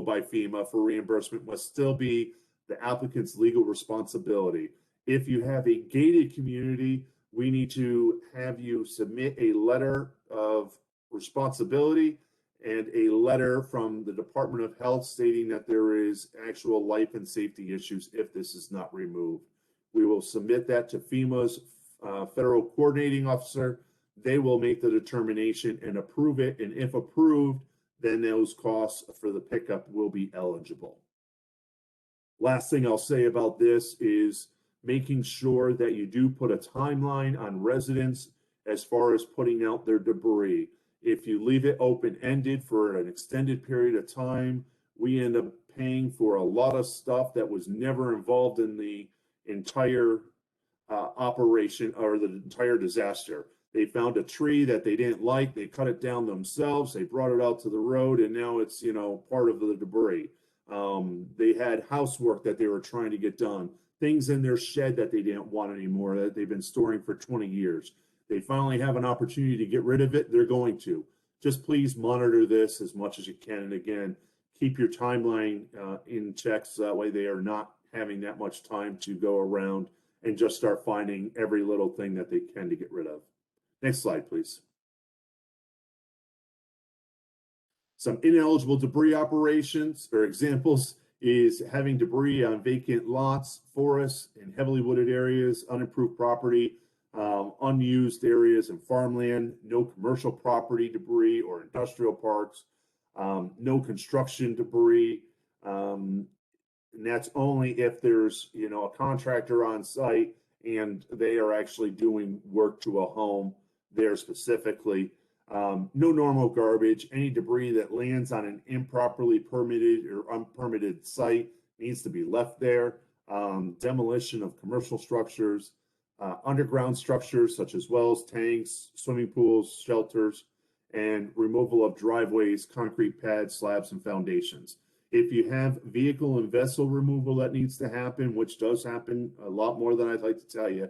by FEMA for reimbursement must still be the applicant's legal responsibility. If you have a gated community, we need to have you submit a letter of responsibility and a letter from the Department of Health stating that there is actual life and safety issues if this is not removed. We will submit that to FEMA's federal coordinating officer. They will make the determination and approve it, and if approved, then those costs for the pickup will be eligible. Last thing I'll say about this is making sure that you do put a timeline on residents as far as putting out their debris. If you leave it open-ended for an extended period of time, we end up paying for a lot of stuff that was never involved in the entire operation or the entire disaster. They found a tree that they didn't like, they cut it down themselves, they brought it out to the road, and now it's, part of the debris. They had housework that they were trying to get done, things in their shed that they didn't want anymore that they've been storing for 20 years. They finally have an opportunity to get rid of it, they're going to. Just please monitor this as much as you can. And again, keep your timeline in check so that way they are not having that much time to go around and just start finding every little thing that they can to get rid of. Next slide, please. Some ineligible debris operations or examples is having debris on vacant lots, forests, and heavily wooded areas, unimproved property, unused areas and farmland, no commercial property debris or industrial parks, no construction debris, and that's only if there's a contractor on site and they are actually doing work to a home there specifically. No normal garbage. Any debris that lands on an improperly permitted or unpermitted site needs to be left there. Demolition of commercial structures, underground structures such as wells, tanks, swimming pools, shelters, and removal of driveways, concrete pads, slabs, and foundations. If you have vehicle and vessel removal that needs to happen, which does happen a lot more than I'd like to tell you,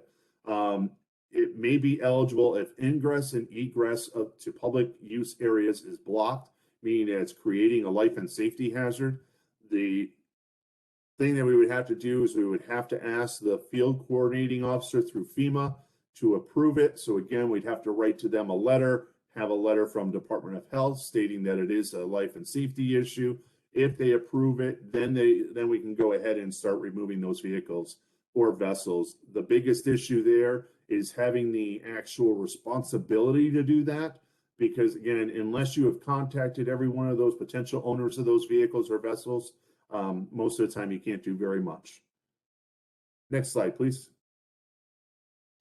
it may be eligible if ingress and egress to public use areas is blocked, meaning that it's creating a life and safety hazard. The thing that we would have to do is we would have to ask the field coordinating officer through FEMA to approve it. So again, we'd have to write to them a letter, have a letter from Department of Health stating that it is a life and safety issue. If they approve it, then we can go ahead and start removing those vehicles or vessels. The biggest issue there is having the actual responsibility to do that, because again, unless you have contacted every one of those potential owners of those vehicles or vessels, most of the time you can't do very much. Next slide, please.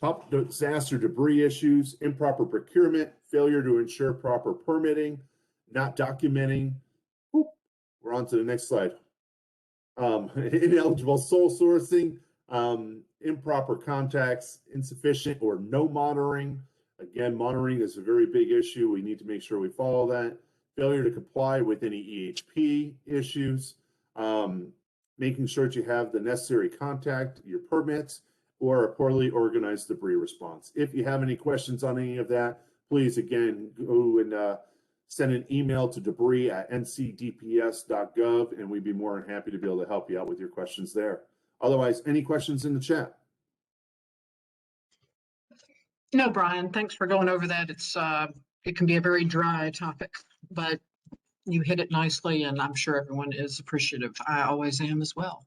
Top disaster debris issues: improper procurement, failure to ensure proper permitting, not documenting. We're on to the next slide. Ineligible sole sourcing, improper contacts, insufficient or no monitoring. Again, monitoring is a very big issue. We need to make sure we follow that. Failure to comply with any EHP issues. Making sure that you have the necessary contact, your permits, or a poorly organized debris response. If you have any questions on any of that, please, again, go and send an email to debris@ncdps.gov, and we'd be more than happy to be able to help you out with your questions there. Otherwise, any questions in the chat? No, Brian, thanks for going over that. It can be a very dry topic, but you hit it nicely, and I'm sure everyone is appreciative. I always am as well.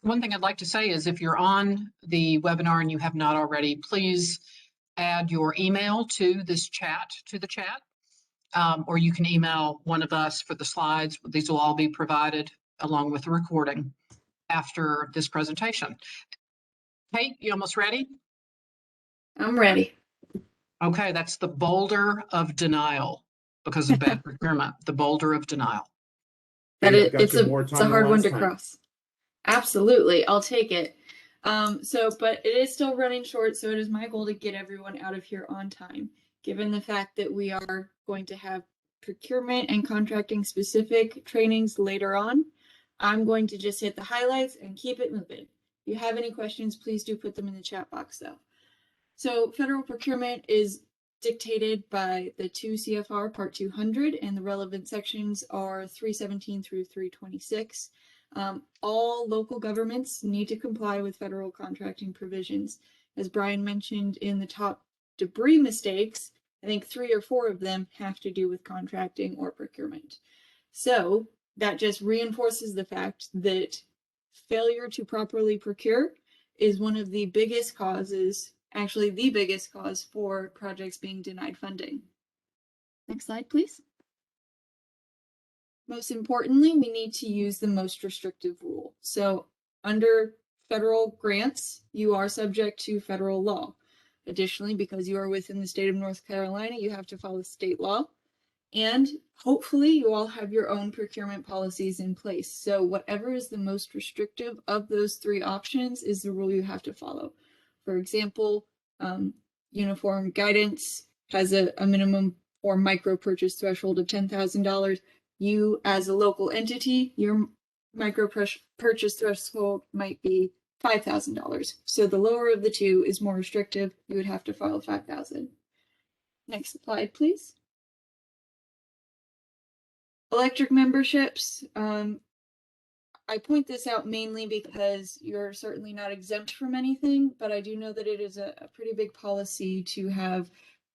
One thing I'd like to say is if you're on the webinar and you have not already, please add your email to this chat, or you can email one of us for the slides. These will all be provided along with the recording after this presentation. Kate, you almost ready? I'm ready. Okay, that's the boulder of denial. because of bad procurement, the boulder of denial. Hey, got It's you more a time than hard one last to time. cross. Absolutely, I'll take it. But it is still running short, so it is my goal to get everyone out of here on time. Given the fact that we are going to have procurement and contracting specific trainings later on, I'm going to just hit the highlights and keep it moving. If you have any questions, please do put them in the chat box though. So federal procurement is dictated by the 2 CFR Part 200, and the relevant sections are 317 through 326. All local governments need to comply with federal contracting provisions. As Brian mentioned in the top debris mistakes, I think 3 or 4 of them have to do with contracting or procurement. So that just reinforces the fact that failure to properly procure is one of the biggest causes, actually the biggest cause for projects being denied funding. Next slide, please. Most importantly, we need to use the most restrictive rule. So under federal grants, you are subject to federal law. Additionally, because you are within the state of North Carolina, you have to follow state law. And hopefully you all have your own procurement policies in place. So whatever is the most restrictive of those 3 options is the rule you have to follow. For example, uniform guidance has a minimum or micro purchase threshold of $10,000. You as a local entity, your micro purchase threshold might be $5,000. So the lower of the 2 is more restrictive. You would have to follow $5,000. Next slide, please. Electric memberships. I point this out mainly because you're certainly not exempt from anything, but I do know that it is a pretty big policy to have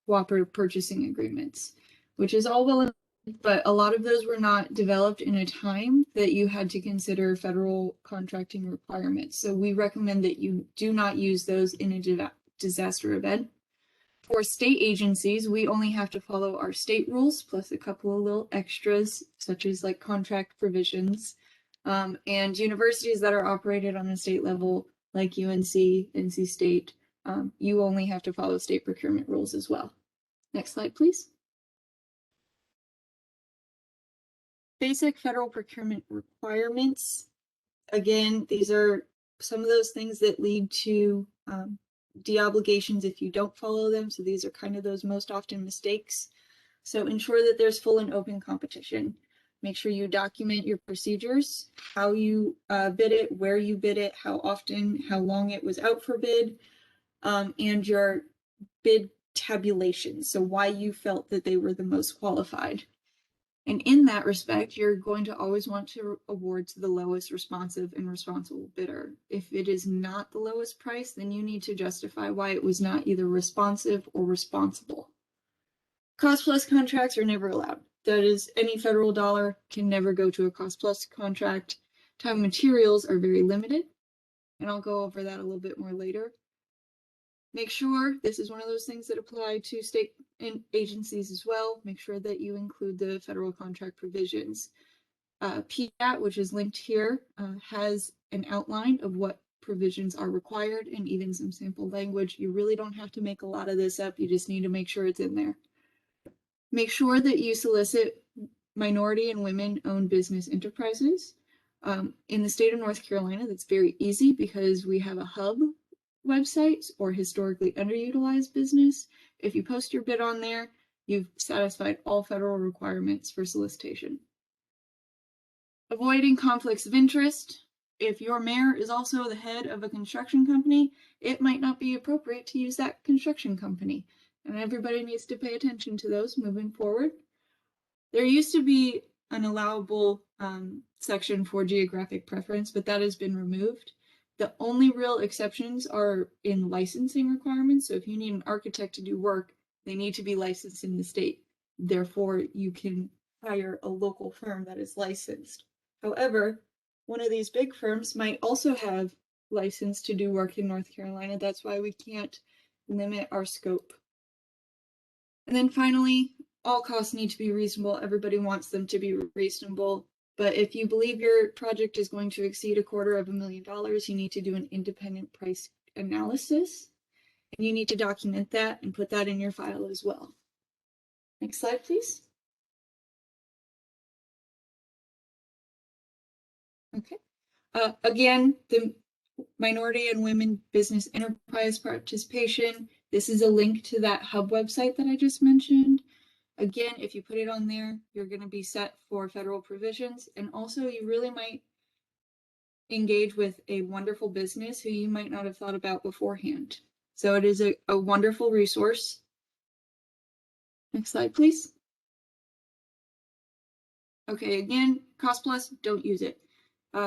cooperative purchasing agreements, which is all well and good, but a lot of those were not developed in a time that you had to consider federal contracting requirements. So we recommend that you do not use those in a disaster event. For state agencies, we only have to follow our state rules plus a couple of little extras, such as like contract provisions. And universities that are operated on a state level, like UNC, NC State, you only have to follow state procurement rules as well. Next slide, please. Basic federal procurement requirements. Again, these are some of those things that lead to de-obligations if you don't follow them. So these are kind of those most often mistakes. So ensure that there's full and open competition. Make sure you document your procedures, how you bid it, where you bid it, how often, how long it was out for bid, and your bid tabulation. So why you felt that they were the most qualified. And in that respect, you're going to always want to award to the lowest responsive and responsible bidder. If it is not the lowest price, then you need to justify why it was not either responsive or responsible. Cost plus contracts are never allowed. That is, any federal dollar can never go to a cost plus contract. Time and materials are very limited, and I'll go over that a little bit more later. Make sure, this is one of those things that apply to state agencies as well. Make sure that you include the federal contract provisions. PDAT, which is linked here, has an outline of what provisions are required and even some sample language. You really don't have to make a lot of this up. You just need to make sure it's in there. Make sure that you solicit minority and women-owned business enterprises. In the state of North Carolina, that's very easy because we have a hub website or historically underutilized business. If you post your bid on there, you've satisfied all federal requirements for solicitation. Avoiding conflicts of interest. If your mayor is also the head of a construction company, it might not be appropriate to use that construction company. And everybody needs to pay attention to those moving forward. There used to be an allowable section for geographic preference, but that has been removed. The only real exceptions are in licensing requirements. So if you need an architect to do work, they need to be licensed in the state. Therefore, you can hire a local firm that is licensed. However, one of these big firms might also have license to do work in North Carolina. That's why we can't limit our scope. And then finally, all costs need to be reasonable. Everybody wants them to be reasonable. But if you believe your project is going to exceed $250,000, you need to do an independent price analysis. And you need to document that and put that in your file as well. Next slide, please. Okay. Again, the minority and women business enterprise participation. This is a link to that hub website that I just mentioned. Again, if you put it on there, you're going to be set for federal provisions. And also you really might engage with a wonderful business who you might not have thought about beforehand. So it is a wonderful resource. Next slide, please. Okay, again, cost plus, don't use it.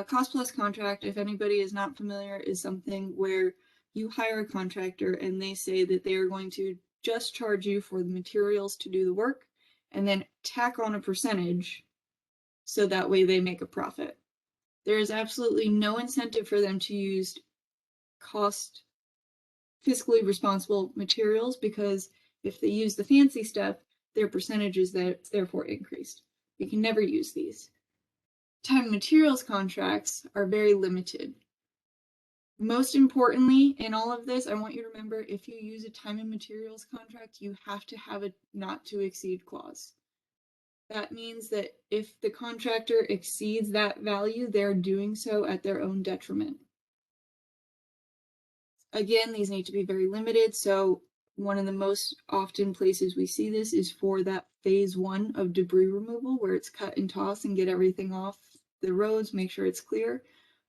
Cost plus contract, if anybody is not familiar, is something where you hire a contractor and they say that they are going to just charge you for the materials to do the work and then tack on a percentage so that way they make a profit. There is absolutely no incentive for them to use cost fiscally responsible materials, because if they use the fancy stuff, their percentages that therefore increased. You can never use these. Time and materials contracts are very limited. Most importantly, in all of this, I want you to remember, if you use a time and materials contract, you have to have a not to exceed clause. That means that if the contractor exceeds that value, they're doing so at their own detriment. Again, these need to be very limited. So one of the most often places we see this is for that phase 1 of debris removal, where it's cut and toss and get everything off the roads, make sure it's clear.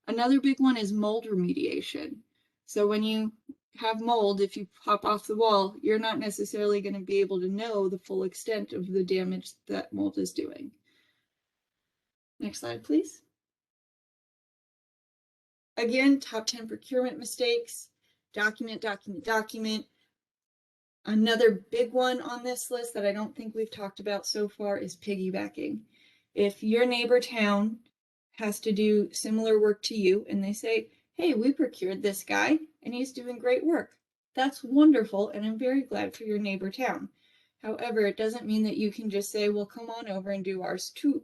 Another big one is mold remediation. So when you have mold, if you pop off the wall, you're not necessarily going to be able to know the full extent of the damage that mold is doing. Next slide, please. Again, top 10 procurement mistakes. Document, document, document. Another big one on this list that I don't think we've talked about so far is piggybacking. If your neighbor town has to do similar work to you and they say, hey, we procured this guy and he's doing great work, that's wonderful and I'm very glad for your neighbor town. However, it doesn't mean that you can just say, well, come on over and do ours too.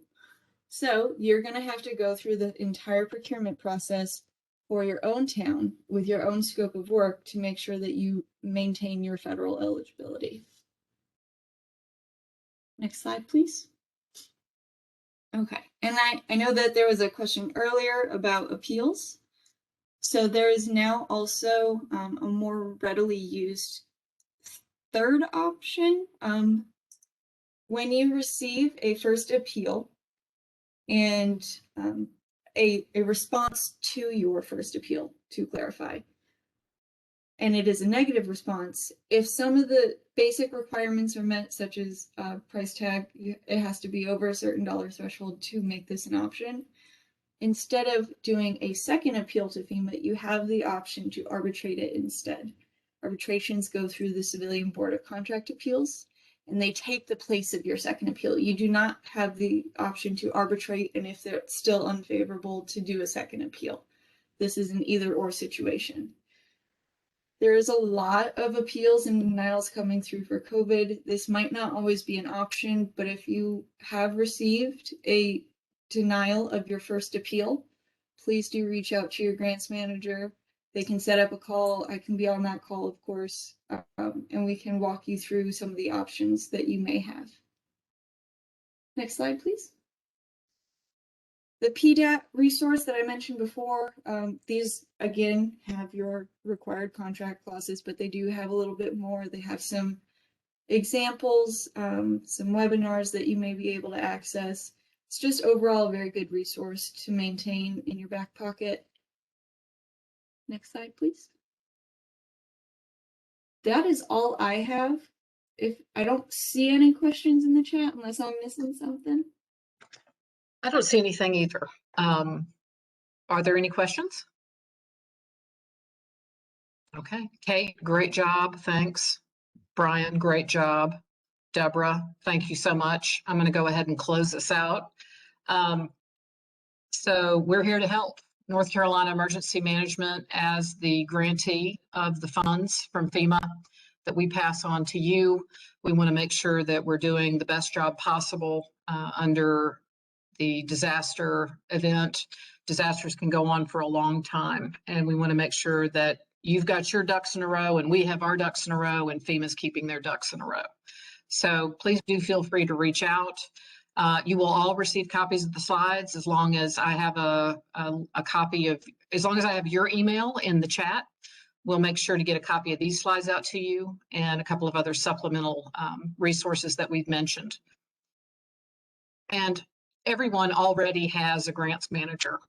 So you're going to have to go through the entire procurement process for your own town with your own scope of work to make sure that you maintain your federal eligibility. Next slide, please. Okay, and I know that there was a question earlier about appeals. So there is now also a more readily used third option. When you receive a first appeal and a response to your first appeal, to clarify, and it is a negative response, if some of the basic requirements are met, such as price tag, it has to be over a certain dollar threshold to make this an option. Instead of doing a second appeal to FEMA, you have the option to arbitrate it instead. Arbitrations go through the Civilian Board of Contract Appeals, and they take the place of your second appeal. You do not have the option to arbitrate, and if they're still unfavorable, to do a second appeal. This is an either-or situation. There is a lot of appeals and denials coming through for COVID. This might not always be an option, but if you have received a denial of your first appeal, please do reach out to your grants manager. They can set up a call. I can be on that call, of course, and we can walk you through some of the options that you may have. Next slide, please. The PDAT resource that I mentioned before, these again have your required contract clauses, but they do have a little bit more. They have some examples, some webinars that you may be able to access. It's just overall a very good resource to maintain in your back pocket. Next slide, please. That is all I have. If I don't see any questions in the chat, unless I'm missing something. I don't see anything either. Are there any questions? Okay, Kate, great job. Thanks. Brian, great job. Deborah, thank you so much. I'm going to go ahead and close this out. So we're here to help North Carolina Emergency Management as the grantee of the funds from FEMA that we pass on to you. We want to make sure that we're doing the best job possible under the disaster event. Disasters can go on for a long time, and we want to make sure that you've got your ducks in a row and we have our ducks in a row and FEMA's keeping their ducks in a row. So please do feel free to reach out. You will all receive copies of the slides as long as I have a copy of, as long as I have your email in the chat. We'll make sure to get a copy of these slides out to you and a couple of other supplemental resources that we've mentioned. And everyone already has a grants manager.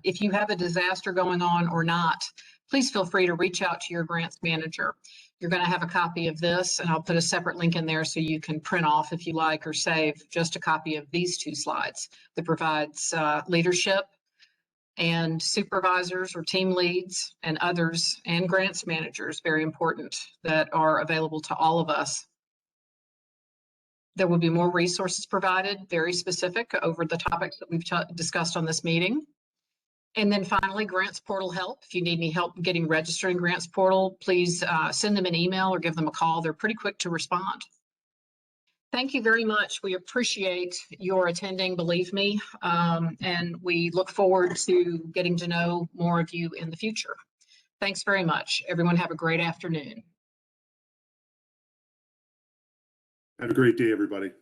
If you have a disaster going on or not, please feel free to reach out to your grants manager. You're going to have a copy of this, and I'll put a separate link in there so you can print off, if you like, or save just a copy of these 2 slides that provides leadership and supervisors or team leads and others and grants managers, very important, that are available to all of us. There will be more resources provided, very specific over the topics that we've discussed on this meeting. And then finally, Grants Portal help. If you need any help getting registered in Grants Portal, please send them an email or give them a call. They're pretty quick to respond. Thank you very much. We appreciate your attending, believe me, and we look forward to getting to know more of you in the future. Thanks very much. Everyone have a great afternoon. Have a great day, everybody.